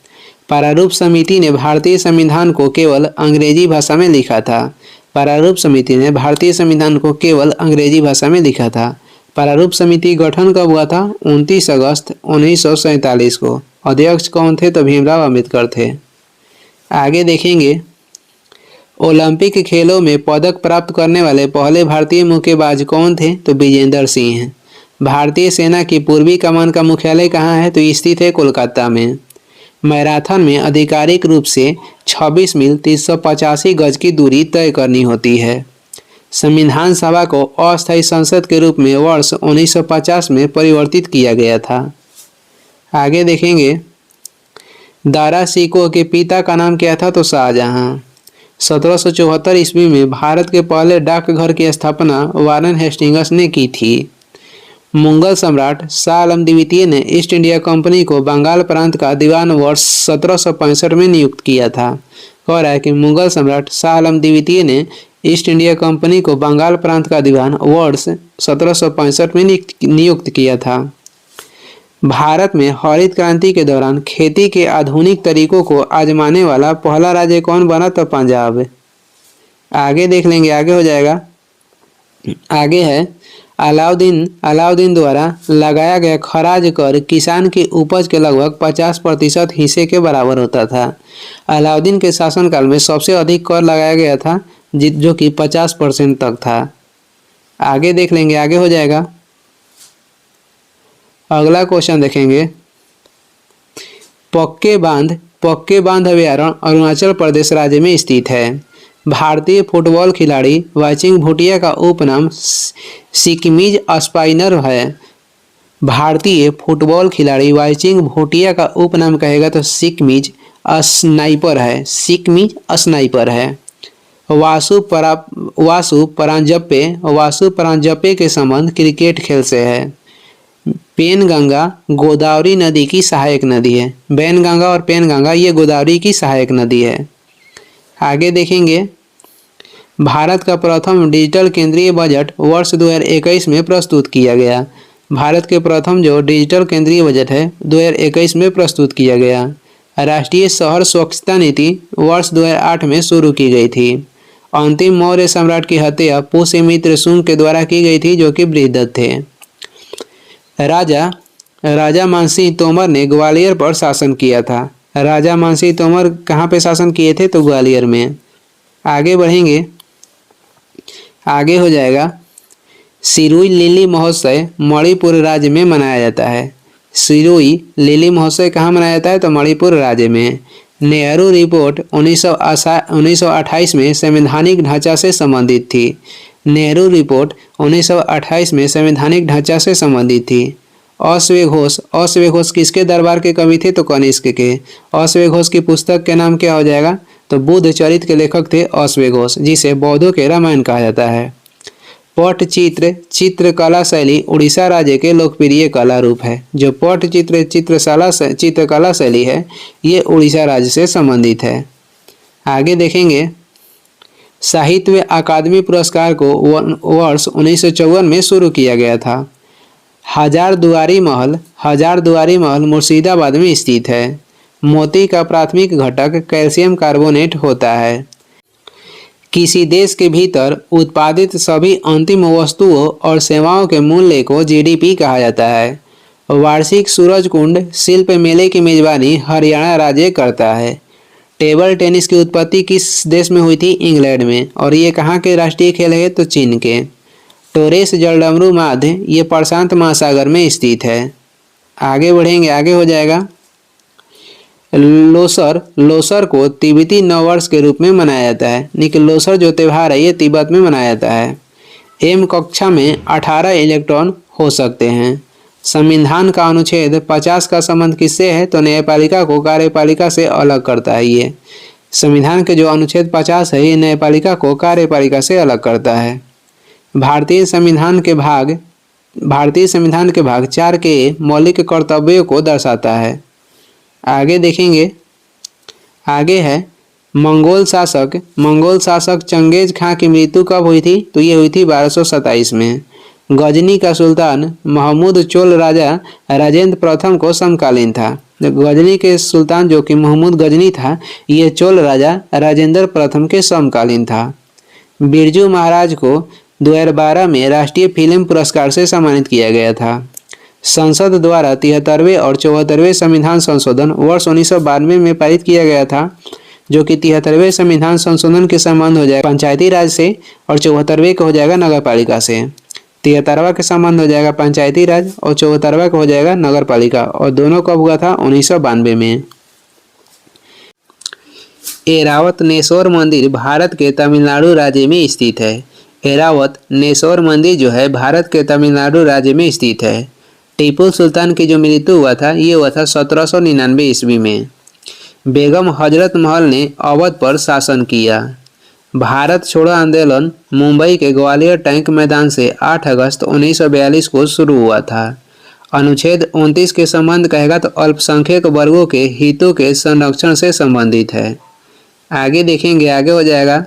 प्रारूप समिति ने भारतीय संविधान को केवल अंग्रेजी भाषा में लिखा था। प्रारूप समिति ने भारतीय संविधान को केवल अंग्रेजी भाषा में लिखा था। प्रारूप समिति गठन कब हुआ था? 29 अगस्त 1947 को। अध्यक्ष कौन थे? तो भीमराव अंबेडकर थे। आगे देखेंगे ओलंपिक खेलों में पदक प्राप्त करने वाले पहले भारतीय मुक्केबाज कौन थे? तो विजेंद्र सिंह हैं। भारतीय सेना की पूर्वी कमान का मुख्यालय कहाँ है? तो स्थित है कोलकाता में। मैराथन में आधिकारिक रूप से 26 मील 385 गज की दूरी तय करनी होती है। संविधान सभा को अस्थायी संसद के रूप में वर्ष 1950 में परिवर्तित किया गया था। आगे देखेंगे दारा सिकोह के पिता का नाम क्या था? तो शाहजहां। 1774 ईस्वी में भारत के पहले डाकघर की स्थापना वारेन हेस्टिंग्स ने की थी। मुगल सम्राट शाह आलम द्वितीय ने ईस्ट इंडिया कंपनी को बंगाल प्रांत का दीवान वर्ष 1765 में नियुक्त किया था। कह रहा है कि मुगल सम्राट शाह आलम द्वितीय ने ईस्ट इंडिया कंपनी को बंगाल प्रांत का दीवान वर्ष 1765 में नियुक्त किया था। भारत में हरित क्रांति के दौरान खेती के आधुनिक तरीकों को आजमाने वाला पहला राज्य कौन बना? तो पंजाब। आगे देख लेंगे, आगे हो जाएगा। आगे है अलाउद्दीन द्वारा लगाया गया खराज कर किसान की उपज के लगभग 50% हिस्से के बराबर होता था। अलाउद्दीन के शासनकाल में सबसे अधिक कर लगाया गया था जो कि 50% तक था। आगे देख लेंगे, आगे हो जाएगा। अगला क्वेश्चन देखेंगे पक्के बांध अभयारण्य अरुणाचल प्रदेश राज्य में स्थित है। भारतीय फुटबॉल खिलाड़ी वाइचिंग भूटिया का उपनाम सिक्किमीज स्पाइनर है। भारतीय फुटबॉल खिलाड़ी वाइचिंग भूटिया का उपनाम कहेगा तो सिक्किमीज स्नाइपर है। सिक्किमीज स्नाइपर है। वासु परांजपे के संबंध क्रिकेट खेल से है। पेनगंगा गोदावरी नदी की सहायक नदी है। बैनगंगा और पेनगंगा ये गोदावरी की सहायक नदी है। आगे देखेंगे भारत का प्रथम डिजिटल केंद्रीय बजट वर्ष 2021 में प्रस्तुत किया गया। भारत के प्रथम जो डिजिटल केंद्रीय बजट है 2021 में प्रस्तुत किया गया। राष्ट्रीय शहर स्वच्छता नीति वर्ष 2008 में शुरू की गई थी। अंतिम मौर्य सम्राट की हत्या पुष्यमित्र शुंग के द्वारा की गई थी जो कि बृहदत्त थे। राजा मानसिंह तोमर ने ग्वालियर पर शासन किया था। राजा मानसिंह तोमर कहाँ पे शासन किए थे? तो ग्वालियर में। आगे बढ़ेंगे, आगे हो जाएगा सिरोही लिली महोत्सव मणिपुर राज्य में मनाया जाता है। सिरोही लिली महोत्सव कहाँ मनाया जाता है? तो मणिपुर राज्य में। नेहरू रिपोर्ट 1928 में संवैधानिक ढांचा से संबंधित थी। नेहरू रिपोर्ट 1928 में संवैधानिक ढांचा से संबंधित थी। अश्व घोष किसके दरबार के कवि थे? तो कनिष्क के। अश्व घोष की पुस्तक के नाम क्या हो जाएगा? तो बुद्ध चरित्र के लेखक थे अश्व घोष, जिसे बौद्धों के रामायण कहा जाता है। पटचित्र चित्रकला शैली उड़ीसा राज्य के लोकप्रिय कला रूप है। जो पटचित्र चित्रकला शैली है ये उड़ीसा राज्य से संबंधित है। आगे देखेंगे साहित्य अकादमी पुरस्कार को वर्ष 1954 में शुरू किया गया था। हजारदुआरी महल मुर्शिदाबाद में स्थित है। मोती का प्राथमिक घटक कैल्शियम कार्बोनेट होता है। किसी देश के भीतर उत्पादित सभी अंतिम वस्तुओं और सेवाओं के मूल्य को जीडीपी कहा जाता है। वार्षिक सूरजकुंड शिल्प मेले की मेजबानी हरियाणा राज्य करता है। टेबल टेनिस की उत्पत्ति किस देश में हुई थी? इंग्लैंड में। और ये कहाँ के राष्ट्रीय खेल है? तो चीन के। टोरेस जलडमरू माध्य ये प्रशांत महासागर में स्थित है। आगे बढ़ेंगे, आगे हो जाएगा। लोसर को तिब्बती नववर्ष के रूप में मनाया जाता है। लेकिन लोसर जो त्यौहार है ये तिब्बत में मनाया जाता है। एम कक्षा में 18 इलेक्ट्रॉन हो सकते हैं। संविधान का अनुच्छेद 50 का संबंध किससे है? तो न्यायपालिका को कार्यपालिका से अलग करता है। ये संविधान के जो अनुच्छेद 50 है ये न्यायपालिका को कार्यपालिका से अलग करता है। भारतीय संविधान के भाग 4 के मौलिक कर्तव्यों को दर्शाता है। आगे देखेंगे, आगे है मंगोल शासक चंगेज खां की मृत्यु कब हुई थी? तो ये हुई थी 1227 में। गजनी का सुल्तान महमूद चोल राजा राजेंद्र प्रथम को समकालीन था। गजनी के सुल्तान जो कि महमूद गजनी था, ये चोल राजा राजेंद्र प्रथम के समकालीन था। बिरजू महाराज को 2012 में राष्ट्रीय फिल्म पुरस्कार से सम्मानित किया गया था। संसद द्वारा 73वें और 74वें संविधान संशोधन वर्ष 1992 में पारित किया गया था, जो कि 73वें संविधान संशोधन के संबंध हो जाएगा पंचायती राज से और 74वें का हो जाएगा नगर पालिका से। 73वां के संबंध हो जाएगा पंचायती राज और 74वां का हो जाएगा नगर पालिका, और दोनों कब हुआ था? 1992 में। एरावत नेशोर मंदिर भारत के तमिलनाडु राज्य में स्थित है। एरावत नेशोर मंदिर जो है भारत के तमिलनाडु राज्य में स्थित है। टीपू सुल्तान की जो मृत्यु हुआ था ये हुआ था 1799 ईस्वी में। बेगम हजरत महल ने अवध पर शासन किया। भारत छोड़ो आंदोलन मुंबई के ग्वालियर टैंक मैदान से 8 अगस्त 1942 को शुरू हुआ था। अनुच्छेद 29 के संबंध कहेगा तो अल्पसंख्यक वर्गों के हितों के संरक्षण से संबंधित है। आगे देखेंगे, आगे हो जाएगा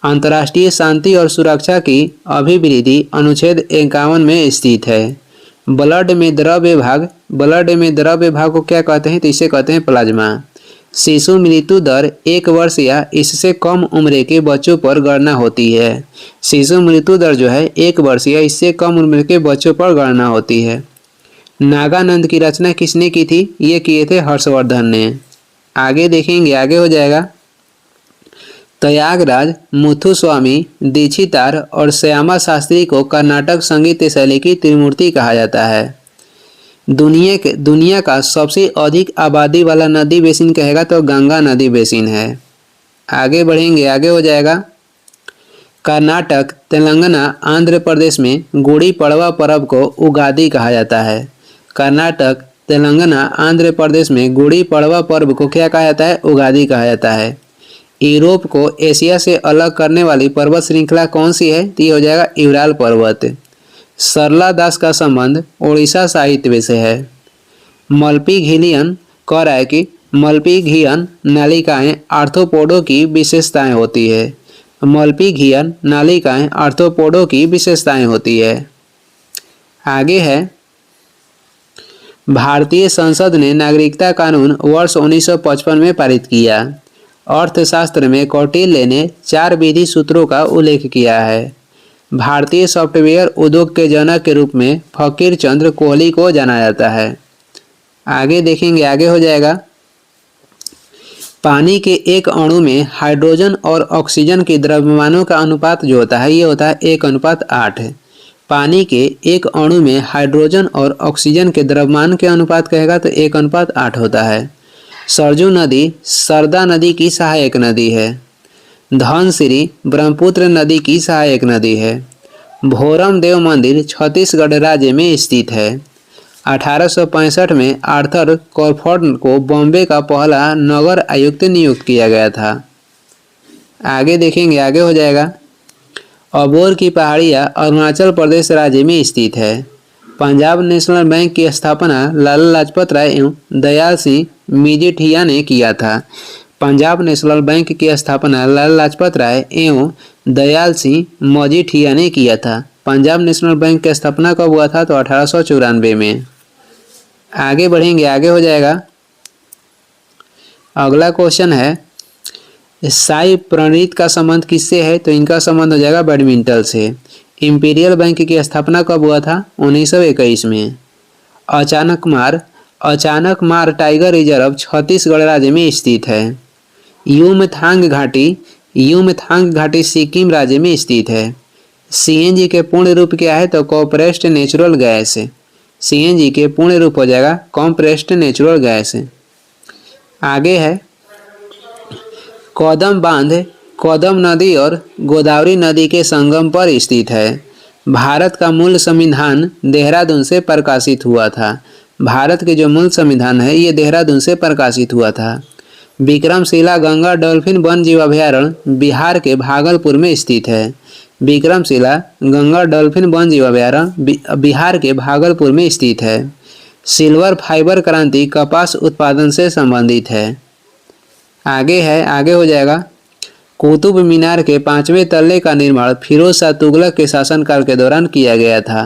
अंतर्राष्ट्रीय शांति और सुरक्षा की अभिवृद्धि अनुच्छेद 51 में स्थित है। ब्लड में द्रव्य भाग को क्या कहते हैं? तो इसे कहते हैं प्लाज्मा। शिशु मृत्यु दर 1 वर्ष या इससे कम उम्र के बच्चों पर गणना होती है। शिशु मृत्यु दर जो है 1 वर्ष या इससे कम उम्र के बच्चों पर गणना होती है। नागानंद की रचना किसने की थी? ये किए थे हर्षवर्धन ने। आगे देखेंगे, आगे हो जाएगा त्यागराज, मुथुस्वामी दीक्षितार और श्यामा शास्त्री को कर्नाटक संगीत शैली की त्रिमूर्ति कहा जाता है। दुनिया का सबसे अधिक आबादी वाला नदी बेसिन कहेगा तो गंगा नदी बेसिन है। आगे बढ़ेंगे, आगे हो जाएगा कर्नाटक, तेलंगाना, आंध्र प्रदेश में गुड़ी पड़वा पर्व को उगादी कहा जाता है। कर्नाटक, तेलंगाना, आंध्र प्रदेश में गुड़ी पड़वा पर्व को क्या कहा जाता है? उगादी कहा जाता है। यूरोप को एशिया से अलग करने वाली पर्वत श्रृंखला कौन सी है? तो ये हो जाएगा यूराल पर्वत। सरला दास का संबंध ओडिशा साहित्य से है। मल्पीघिलियन कह रहा है कि मल्पीघियन नालिकाएं आर्थ्रोपोडों की विशेषताएं होती है। मल्पीघियन नालिकाएं आर्थ्रोपोडों की विशेषताएं होती है। आगे है भारतीय संसद ने नागरिकता कानून वर्ष 1955 में पारित किया। अर्थशास्त्र में कौटिल्य ने 4 विधि सूत्रों का उल्लेख किया है। भारतीय सॉफ्टवेयर उद्योग के जनक के रूप में फकीर चंद्र कोहली को जाना जाता है। आगे देखेंगे, आगे हो जाएगा पानी के एक अणु में हाइड्रोजन और ऑक्सीजन के द्रव्यमानों का अनुपात जो होता है ये होता है 1:8। पानी के एक अणु में हाइड्रोजन और ऑक्सीजन के द्रव्यमान के अनुपात कहेगा तो 1:8 होता है। सरजू नदी सरदा नदी की सहायक नदी है। धनसिरी ब्रह्मपुत्र नदी की सहायक नदी है। भोरम देव मंदिर छत्तीसगढ़ राज्य में स्थित है। 1865 में आर्थर कॉरफोर्ड को बॉम्बे का पहला नगर आयुक्त नियुक्त किया गया था। आगे देखेंगे, आगे हो जाएगा अबोर की पहाड़ियाँ अरुणाचल प्रदेश राज्य में स्थित है। पंजाब नेशनल बैंक की स्थापना लाला लाजपत राय एवं दयाल सिंह मजीठिया ने किया था। पंजाब नेशनल बैंक की स्थापना लाला लाजपत राय एवं दयाल सिंह मजीठिया ने किया था। पंजाब नेशनल बैंक की स्थापना कब हुआ था? तो 1894 में। आगे बढ़ेंगे, आगे हो जाएगा अगला क्वेश्चन है साई प्रणीत का संबंध किससे है? तो इनका संबंध हो जाएगा बैडमिंटन से। इंपीरियल बैंक की स्थापना कब हुआ था? 1921 में। अचानक मार टाइगर रिजर्व छत्तीसगढ़ राज्य में स्थित है। यूमथांग घाटी सिक्किम राज्य में स्थित है। सीएनजी के पूर्ण रूप क्या है? तो कॉम्प्रेस्ड नेचुरल गैस। सीएनजी के पूर्ण रूप हो जाएगा कॉम्प्रेस्ड नेचुरल गैस। आगे है कौदम बांध कोदम नदी और गोदावरी नदी के संगम पर स्थित है। भारत का मूल संविधान देहरादून से प्रकाशित हुआ था। भारत के जो मूल संविधान है ये देहरादून से प्रकाशित हुआ था। विक्रमशिला गंगा डॉल्फिन वन जीव अभयारण्य बिहार के भागलपुर में स्थित है। विक्रमशिला गंगा डॉल्फिन वन जीव अभयारण्य बिहार के भागलपुर में स्थित है। सिल्वर फाइबर क्रांति कपास उत्पादन से संबंधित है। आगे हो जाएगा। कुतुब मीनार के 5वें तल्ले का निर्माण फिरोज शाह तुगलक के शासनकाल के दौरान किया गया था।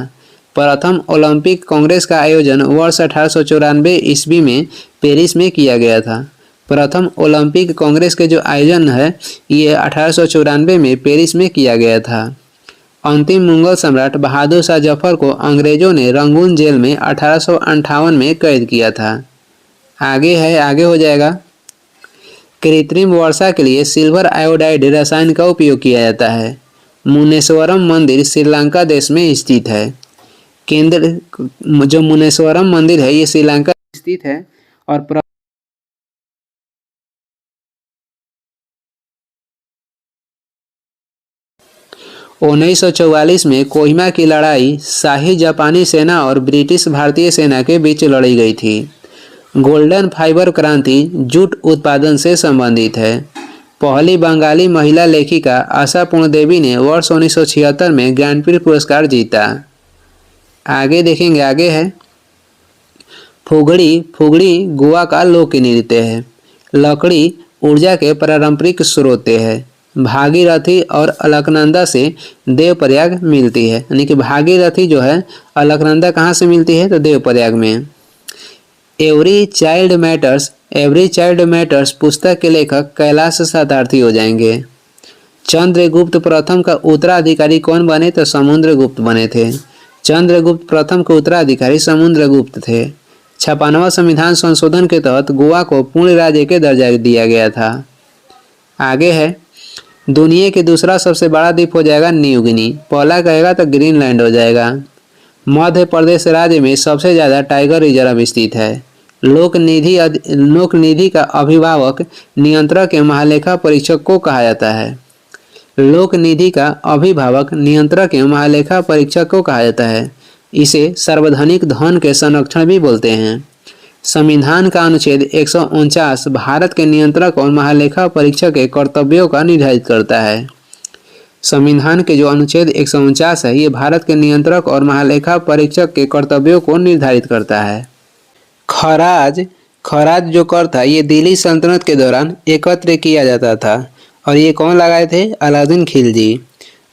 प्रथम ओलंपिक कांग्रेस का आयोजन वर्ष 1894 ईस्वी में पेरिस में किया गया था। प्रथम ओलंपिक कांग्रेस के जो आयोजन है ये 1894 में पेरिस में किया गया था। अंतिम मुगल सम्राट बहादुर शाह जफर को अंग्रेजों ने रंगून जेल में 1858 में कैद किया था। आगे हो जाएगा। कृत्रिम वर्षा के लिए सिल्वर आयोडाइड रसायन का उपयोग किया जाता है। मुनेश्वरम मंदिर श्रीलंका देश में स्थित है। जो मुनेश्वरम मंदिर है ये श्रीलंका में स्थित है और 1944 में कोहिमा की लड़ाई शाही जापानी सेना और ब्रिटिश भारतीय सेना के बीच लड़ी गई थी। गोल्डन फाइबर क्रांति जूट उत्पादन से संबंधित है। पहली बंगाली महिला लेखिका आशापूर्ण देवी ने वर्ष 1976 में ज्ञानपीठ पुरस्कार जीता। आगे देखेंगे। आगे है फुगड़ी गोवा का लोक नृत्य है। लकड़ी ऊर्जा के पारंपरिक स्रोत है। भागीरथी और अलकनंदा से देवप्रयाग मिलती है, यानी कि भागीरथी जो है अलकनंदा कहाँ से मिलती है तो देवप्रयाग में। एवरी चाइल्ड मैटर्स पुस्तक के लेखक कैलाश सातार्थी हो जाएंगे। चंद्रगुप्त प्रथम का उत्तराधिकारी कौन बने तो समुद्रगुप्त बने थे। चंद्रगुप्त प्रथम के उत्तराधिकारी समुद्रगुप्त थे। 56वां संविधान संशोधन के तहत गोवा को पूर्ण राज्य के दर्जा दिया गया था। आगे है दुनिया के दूसरा सबसे बड़ा द्वीप हो जाएगा न्यू गिनी। पहला कहेगा तो ग्रीनलैंड हो जाएगा। मध्य प्रदेश राज्य में सबसे ज़्यादा टाइगर रिजर्व स्थित है। लोक निधि का अभिभावक नियंत्रक या महालेखा परीक्षक को कहा जाता है। लोक निधि का अभिभावक नियंत्रक या महालेखा परीक्षक को कहा जाता है। इसे सार्वजनिक धन के संरक्षण भी बोलते हैं। संविधान का अनुच्छेद 149 भारत के नियंत्रक और महालेखा परीक्षक के कर्तव्यों का निर्धारित करता है। संविधान के जो अनुच्छेद 149 है ये भारत के नियंत्रक और महालेखा परीक्षक के कर्तव्यों को निर्धारित करता है। खराज जो कर था ये दिल्ली सल्तनत के दौरान एकत्र किया जाता था और ये कौन लगाए थे अलाउद्दीन खिलजी।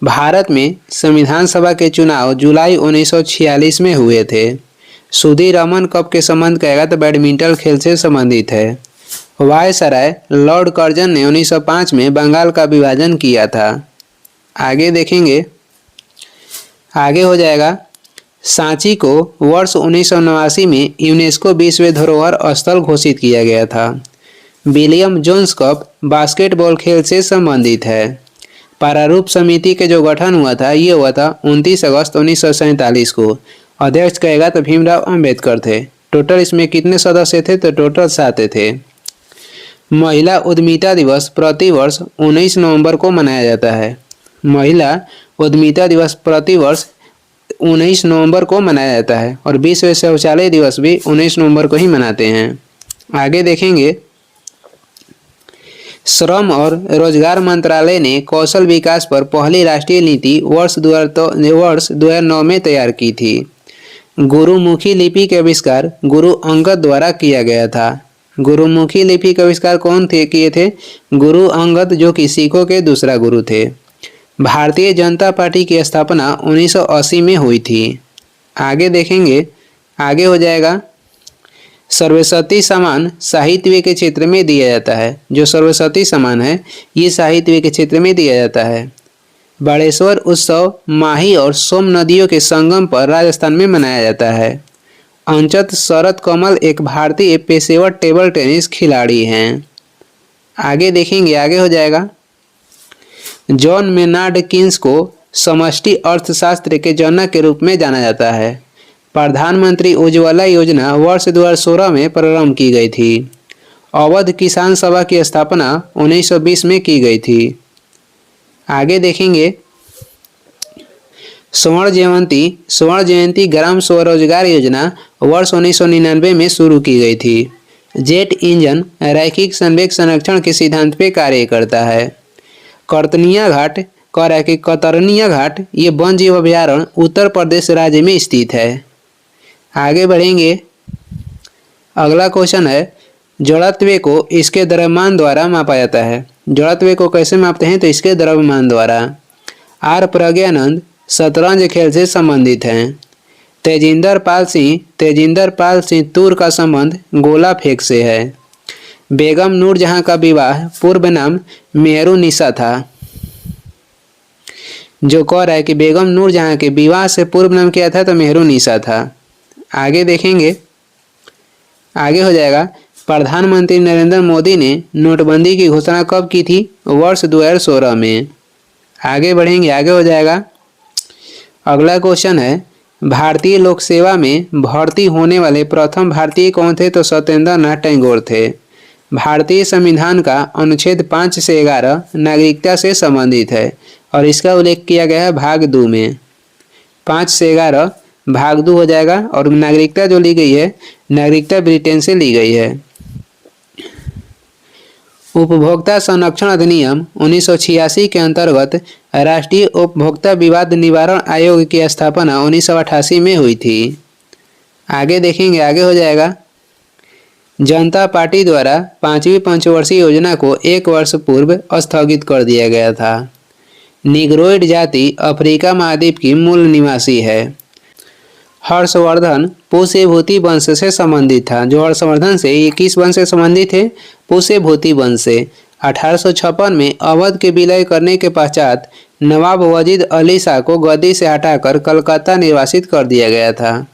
भारत में संविधान सभा के चुनाव जुलाई 1946 में हुए थे। सुधीर रमन कप के संबंध कहेगा तो बैडमिंटन खेल से संबंधित है। वायसराय लॉर्ड कर्जन ने 1905 में बंगाल का विभाजन किया था। आगे देखेंगे। आगे हो जाएगा। सांची को वर्ष 1989 में यूनेस्को विश्व धरोहर स्थल घोषित किया गया था। विलियम जोन्स कप बास्केटबॉल खेल से संबंधित है। प्रारूप समिति के जो गठन हुआ था ये हुआ था 29 अगस्त 1947 को। अध्यक्ष कहेगा तो भीमराव अंबेडकर थे। टोटल इसमें कितने सदस्य थे तो टोटल 7 थे। महिला उद्यमिता दिवस प्रतिवर्ष 19 नवंबर को मनाया जाता है। महिला उद्यमिता दिवस प्रतिवर्ष 19 नवंबर को मनाया जाता है और विश्व शौचालय दिवस भी 19 नवंबर को ही मनाते हैं। आगे देखेंगे। श्रम और रोजगार मंत्रालय ने कौशल विकास पर पहली राष्ट्रीय नीति वर्ष 2009 में तैयार की थी। गुरुमुखी लिपि के आविष्कार गुरु अंगद द्वारा किया गया था। गुरुमुखी लिपि का आविष्कार कौन किए थे? गुरु अंगद, जो कि सिखों के दूसरा गुरु थे। भारतीय जनता पार्टी की स्थापना 1980 में हुई थी। आगे देखेंगे। आगे हो जाएगा। सर्वसती सम्मान साहित्य के क्षेत्र में दिया जाता है। जो सर्वसती सम्मान है ये साहित्य के क्षेत्र में दिया जाता है। बाड़ेश्वर उत्सव माही और सोम नदियों के संगम पर राजस्थान में मनाया जाता है। अंचत शरद कमल एक भारतीय पेशेवर टेबल टेनिस खिलाड़ी हैं। आगे देखेंगे। आगे हो जाएगा। जॉन मेनार्ड कीन्स को समष्टि अर्थशास्त्र के जनक के रूप में जाना जाता है। प्रधानमंत्री उज्ज्वला योजना वर्ष 2016 में प्रारंभ की गई थी। अवध किसान सभा की स्थापना 1920 में की गई थी। आगे देखेंगे स्वर्ण जयंती ग्राम स्वरोजगार योजना वर्ष 1999 में शुरू की गई थी। जेट इंजन रैखिक संवेग संरक्षण के सिद्धांत पे कार्य करता है। कतरनिया घाट ये वन जीव अभयारण्य उत्तर प्रदेश राज्य में स्थित है। आगे बढ़ेंगे, अगला क्वेश्चन है जड़त्व को इसके द्रव्यमान द्वारा मापा जाता है। जड़त्व को कैसे मापते हैं? तो इसके द्रव्यमान द्वारा। आर प्रज्ञानंद शतरंज खेल से संबंधित हैं। तेजिंदर पाल सिंह तूर का संबंध गोला फेंक से है। बेगम नूरजहां का विवाह पूर्व नाम मेहरुनिसा था। जो कह रहा है कि बेगम नूरजहां के विवाह से पूर्व नाम क्या था? तो मेहरुनिसा था। आगे देखेंगे, आगे हो जाएगा प्रधानमंत्री नरेंद्र मोदी ने नोटबंदी की घोषणा कब की थी? वर्ष 2016 में। आगे बढ़ेंगे, आगे हो जाएगा, अगला क्वेश्चन है भारतीय लोक सेवा में भर्ती होने वाले प्रथम भारतीय कौन थे? तो सत्येंद्र नाथ टैगोर थे। भारतीय संविधान का अनुच्छेद 5 से 11 नागरिकता से संबंधित है और इसका उल्लेख किया गया है भाग 2 में। 5 से 11 भाग 2 हो जाएगा। और नागरिकता जो ली गई है, नागरिकता ब्रिटेन से ली गई है। उपभोक्ता संरक्षण अधिनियम 1986 के अंतर्गत राष्ट्रीय उपभोक्ता विवाद निवारण आयोग की स्थापना 1988 में हुई थी। आगे देखेंगे, आगे हो जाएगा जनता पार्टी द्वारा 5वीं पंचवर्षीय योजना को 1 वर्ष पूर्व स्थगित कर दिया गया था। निग्रोइड जाति अफ्रीका महाद्वीप की मूल निवासी है। हर्षवर्धन पुष्यभूति वंश से संबंधित था। जो हर्षवर्धन से ये किस वंश से संबंधित है? पुष्यभूति वंश से। 1856 में अवध के विलय करने के पश्चात नवाब वजीद अली शाह को गद्दी से हटाकर कलकत्ता निर्वासित कर दिया गया था।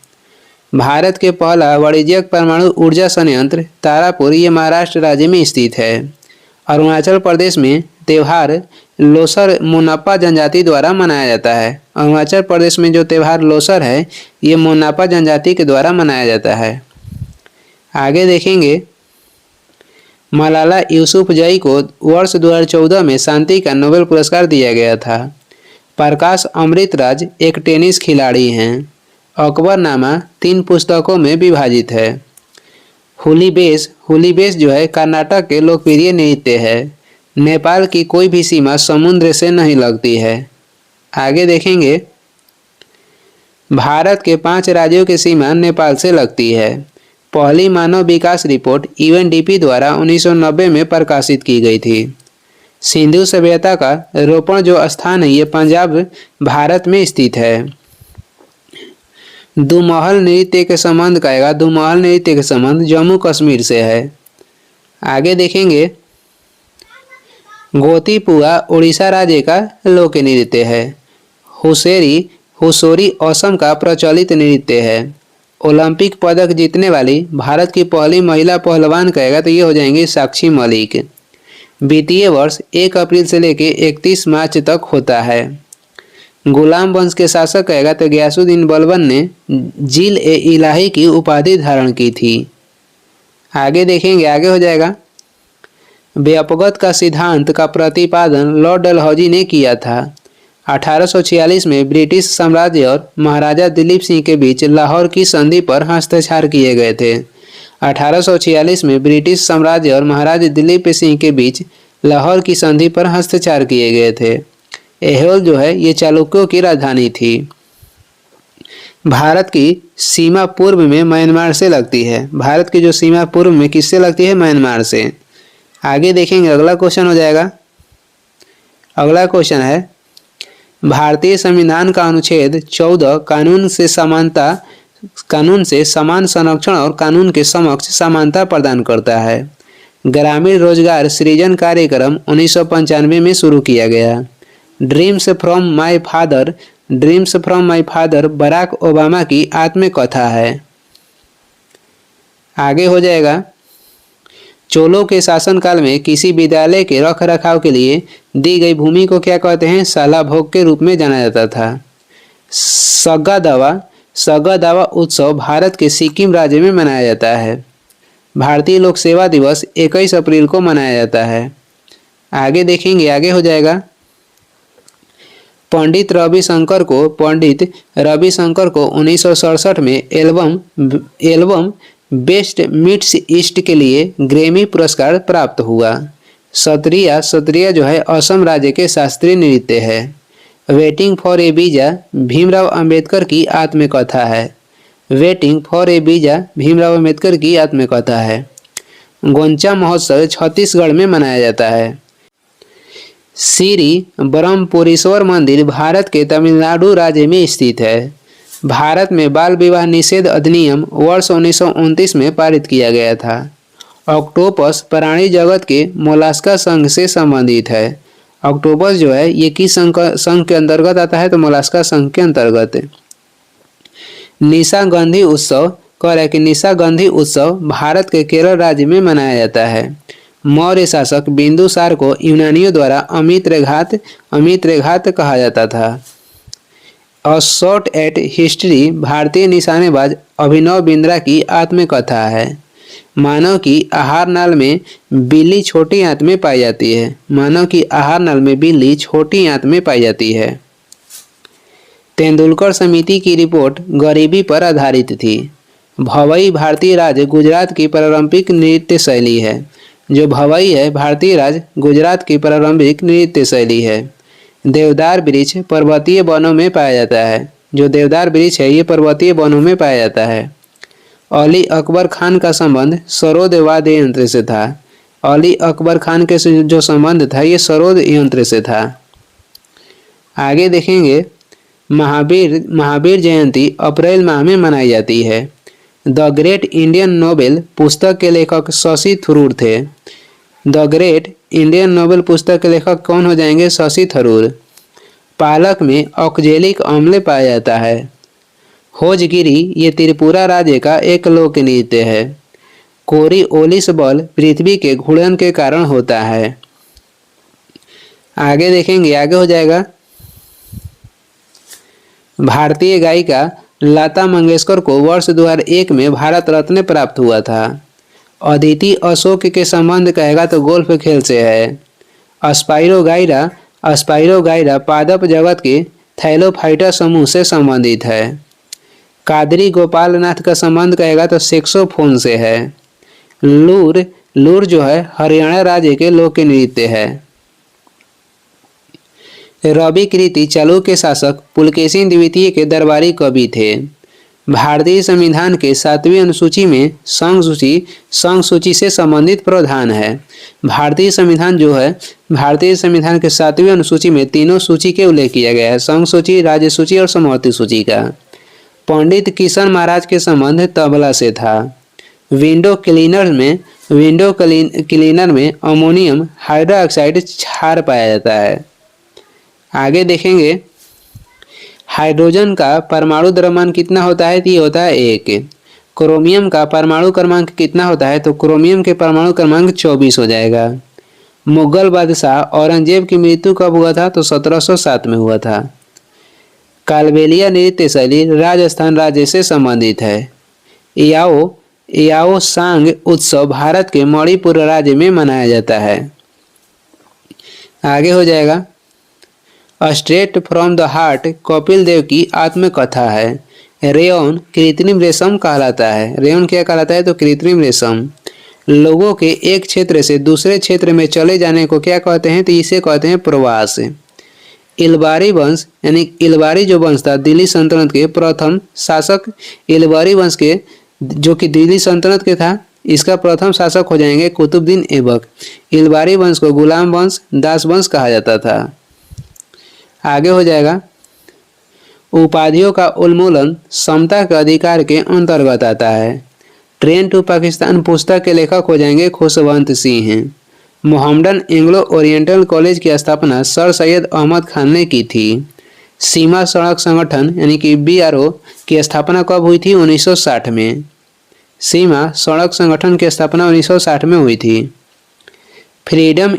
भारत के पहला वाणिज्यिक परमाणु ऊर्जा संयंत्र तारापुर ये महाराष्ट्र राज्य में स्थित है। अरुणाचल प्रदेश में त्यौहार लोसर मोनापा जनजाति द्वारा मनाया जाता है। अरुणाचल प्रदेश में जो त्यौहार लोसर है ये मोनापा जनजाति के द्वारा मनाया जाता है। आगे देखेंगे, मलाला यूसुफजई को वर्ष 2014 में शांति का नोबेल पुरस्कार दिया गया था। प्रकाश अमृतराज एक टेनिस खिलाड़ी हैं। अकबरनामा 3 पुस्तकों में विभाजित है। हुलीबेस जो है कर्नाटक के लोकप्रिय नृत्य है। नेपाल की कोई भी सीमा समुद्र से नहीं लगती है। आगे देखेंगे, भारत के 5 राज्यों की सीमा नेपाल से लगती है। पहली मानव विकास रिपोर्ट यूएनडीपी द्वारा 1990 में प्रकाशित की गई थी। सिंधु सभ्यता का रोपण जो स्थान है ये पंजाब भारत में स्थित है। दुमहल नृत्य के संबंध कहेगा, दुमहल नृत्य के संबंध जम्मू कश्मीर से है। आगे देखेंगे, गोतीपुआ उड़ीसा राज्य का लोक नृत्य है। हुसोरी असम का प्रचलित नृत्य है। ओलंपिक पदक जीतने वाली भारत की पहली महिला पहलवान कहेगा तो ये हो जाएंगे साक्षी मलिक। वित्तीय वर्ष 1 अप्रैल से लेकर 31 मार्च तक होता है। गुलाम वंश के शासक कहेगा तो गयासुद्दीन बलबन ने जिल-ए-इलाही की उपाधि धारण की थी। आगे देखेंगे, आगे हो जाएगा, व्यापगत का सिद्धांत का प्रतिपादन लॉर्ड डलहौजी ने किया था। 1846 में ब्रिटिश साम्राज्य और महाराजा दिलीप सिंह के बीच लाहौर की संधि पर हस्ताक्षर किए गए थे। 1846 में ब्रिटिश साम्राज्य और महाराजा दिलीप सिंह के बीच लाहौर की संधि पर हस्ताक्षर किए गए थे। ऐहोल जो है ये चालुक्यों की राजधानी थी। भारत की सीमा पूर्व में म्यांमार से लगती है। भारत की जो सीमा पूर्व में किससे लगती है? म्यांमार से। आगे देखेंगे, अगला क्वेश्चन हो जाएगा, अगला क्वेश्चन है भारतीय संविधान का अनुच्छेद 14 कानून से समान संरक्षण और कानून के समक्ष समानता प्रदान करता है। ग्रामीण रोजगार सृजन कार्यक्रम 1995 में शुरू किया गया। Dreams from My Father Barack Obama की आत्मकथा है। आगे हो जाएगा, चोलों के शासनकाल में किसी विद्यालय के रख रखाव के लिए दी गई भूमि को क्या कहते हैं? साला भोग के रूप में जाना जाता था। सगा दावा उत्सव भारत के सिक्किम राज्य में मनाया जाता है। भारतीय लोक सेवा दिवस 21 अप्रैल को मनाया जाता है। आगे देखेंगे, आगे हो जाएगा, पंडित रविशंकर को 1967 में एल्बम बेस्ट मिड्स ईस्ट के लिए ग्रैमी पुरस्कार प्राप्त हुआ। सत्रिया जो है असम राज्य के शास्त्रीय नृत्य है। Waiting for A visa Bhimrao Ambedkar की आत्मकथा है। Waiting for A visa Bhimrao Ambedkar की आत्मकथा है। गोंचा महोत्सव छत्तीसगढ़ में मनाया जाता है। श्री ब्रह्मपुरीश्वर मंदिर भारत के तमिलनाडु राज्य में स्थित है। भारत में बाल विवाह निषेध अधिनियम वर्ष 1929 में पारित किया गया था। ऑक्टोपस प्राणी जगत के मोलास्का संघ से संबंधित है। ऑक्टोपस जो है ये किस संघ के अंतर्गत आता है, तो मोलास्का संघ के अंतर्गत। निशा गंधी उत्सव कह रहा है कि निशा गंधी उत्सव भारत के केरल राज्य में मनाया जाता है। मौर्य शासक बिंदुसार को यूनानियों द्वारा अमित रेघात कहा जाता था। अ शॉट एट हिस्ट्री भारतीय निशानेबाज अभिनव बिंद्रा की आत्मकथा है। मानव की आहार नाल में बिल्ली छोटी आंत में पाई जाती है। मानव की आहार नाल में बिल्ली छोटी आंत में पाई जाती है। तेंदुलकर समिति की रिपोर्ट गरीबी पर आधारित थी। भवई भारतीय राज्य गुजरात की पारंपरिक नृत्य शैली है। जो भवई है भारतीय राज्य गुजरात की पारंपरिक नृत्य शैली है। देवदार वृक्ष पर्वतीय वनों में पाया जाता है। जो देवदार वृक्ष है ये पर्वतीय वनों में पाया जाता है। अली अकबर खान का संबंध सरोद वाद्य यंत्र से था। अली अकबर खान के जो संबंध था ये सरोद यंत्र से था। आगे देखेंगे महावीर जयंती अप्रैल माह में मनाई जाती है। द ग्रेट इंडियन नोवेल पुस्तक के लेखक शशि थरूर थे। द ग्रेट इंडियन नोवेल पुस्तक के लेखक कौन हो जाएंगे? शशि थरूर। पालक में ऑक्जेलिक अम्ल पाया जाता है। होजगिरी ये त्रिपुरा राज्य का एक लोक नृत्य है। कोरिओलिस बल पृथ्वी के घूर्णन के कारण होता है। आगे देखेंगे, आगे हो जाएगा। भारतीय गायिका लता मंगेशकर को वर्ष 2001 में भारत रत्न प्राप्त हुआ था। अदिति अशोक के संबंध कहेगा तो गोल्फ खेल से है। अस्पाइरोगाइरा पादप जगत के थैलोफाइटा समूह से संबंधित है। कादरी गोपाल नाथ का संबंध कहेगा तो सेक्सोफोन से है। लूर जो है हरियाणा राज्य के लोक नृत्य है। रवि कृति चालुक्य शासक पुलकेशिन द्वितीय के दरबारी कवि थे। भारतीय संविधान के 7वीं अनुसूची में संघ सूची से संबंधित प्रावधान है। भारतीय संविधान जो है भारतीय संविधान के 7वीं अनुसूची में तीनों सूची के उल्लेख किया गया है, संघ सूची, राज्य सूची और समवर्ती सूची का। पंडित किशन महाराज के संबंध तबला से था। विंडो क्लीनर में अमोनियम हाइड्रोक्साइड क्षार पाया जाता है। आगे देखेंगे, हाइड्रोजन का परमाणु द्रव्यमान कितना होता है? तो ये होता है 1। क्रोमियम का परमाणु क्रमांक कितना होता है? तो क्रोमियम के परमाणु क्रमांक 24 हो जाएगा। मुगल बादशाह औरंगजेब की मृत्यु कब हुआ था? तो 1707 में हुआ था। कालबेलिया नृत्य शैली राजस्थान राज्य से संबंधित है। याओ सांग उत्सव भारत के मणिपुर राज्य में मनाया जाता है। आगे हो जाएगा, straight from the heart Kapil Dev की आत्मकथा है। रेयन कृत्रिम रेशम कहलाता है। रेयन क्या कहलाता है? तो कृत्रिम रेशम। लोगों के एक क्षेत्र से दूसरे क्षेत्र में चले जाने को क्या कहते हैं? तो इसे कहते हैं प्रवास। इलबारी वंश यानी इलबारी जो वंश था दिल्ली सल्तनत के प्रथम शासक, इलबारी वंश के जो कि दिल्ली सल्तनत के था, इसका प्रथम शासक हो जाएंगे कुतुबुद्दीन ऐबक। इलबारी वंश को गुलाम वंश, दास वंश कहा जाता था। आगे हो जाएगा, उपाधियों का उन्मूलन समता के अधिकार के अंतर्गत आता है। ट्रेन टू पाकिस्तान पुस्तक के लेखक हो जाएंगे खुशवंत सिंह हैं। मोहम्मडन एंग्लो ओरिएंटल कॉलेज की स्थापना सर सैयद अहमद खान ने की थी। सीमा सड़क संगठन यानी कि BRO की स्थापना कब हुई थी? 1960 में। सीमा सड़क संगठन की स्थापना 1960 में हुई थी। Freedom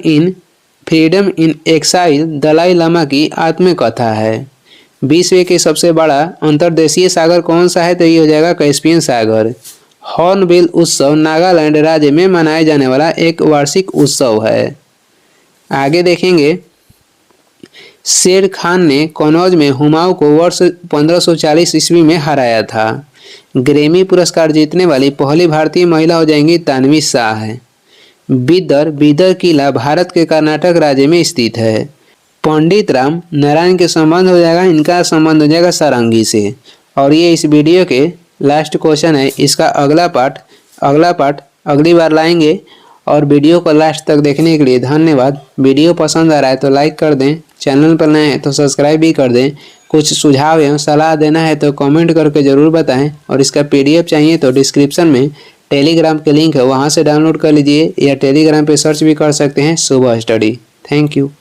in Exile Dalai Lama की आत्मकथा है। विश्व के सबसे बड़ा अंतर्देशीय सागर कौन सा है? तो ये हो जाएगा कैस्पियन सागर। हॉर्नबिल उत्सव नागालैंड राज्य में मनाए जाने वाला एक वार्षिक उत्सव है। आगे देखेंगे, शेर खान ने कनौज में हुमायूं को वर्ष 1540 ईस्वी में हराया था। ग्रैमी पुरस्कार जीतने वाली पहली भारतीय महिला हो जाएंगी तानवी शाह। बीदर किला भारत के कर्नाटक राज्य में स्थित है। पंडित राम नारायण के संबंध हो जाएगा, इनका संबंध हो जाएगा सारंगी से। और ये इस वीडियो के लास्ट क्वेश्चन है। इसका अगला पार्ट अगली बार लाएंगे। और वीडियो को लास्ट तक देखने के लिए धन्यवाद। वीडियो पसंद आ रहा है तो लाइक कर दें, चैनल पर नए हैं तो सब्सक्राइब भी कर दें। कुछ सुझाव एवं सलाह देना है तो कमेंट करके ज़रूर बताएं। और इसका PDF चाहिए तो डिस्क्रिप्शन में टेलीग्राम के लिंक है, वहाँ से डाउनलोड कर लीजिए, या टेलीग्राम पे सर्च भी कर सकते हैं सुबह स्टडी। Thank you.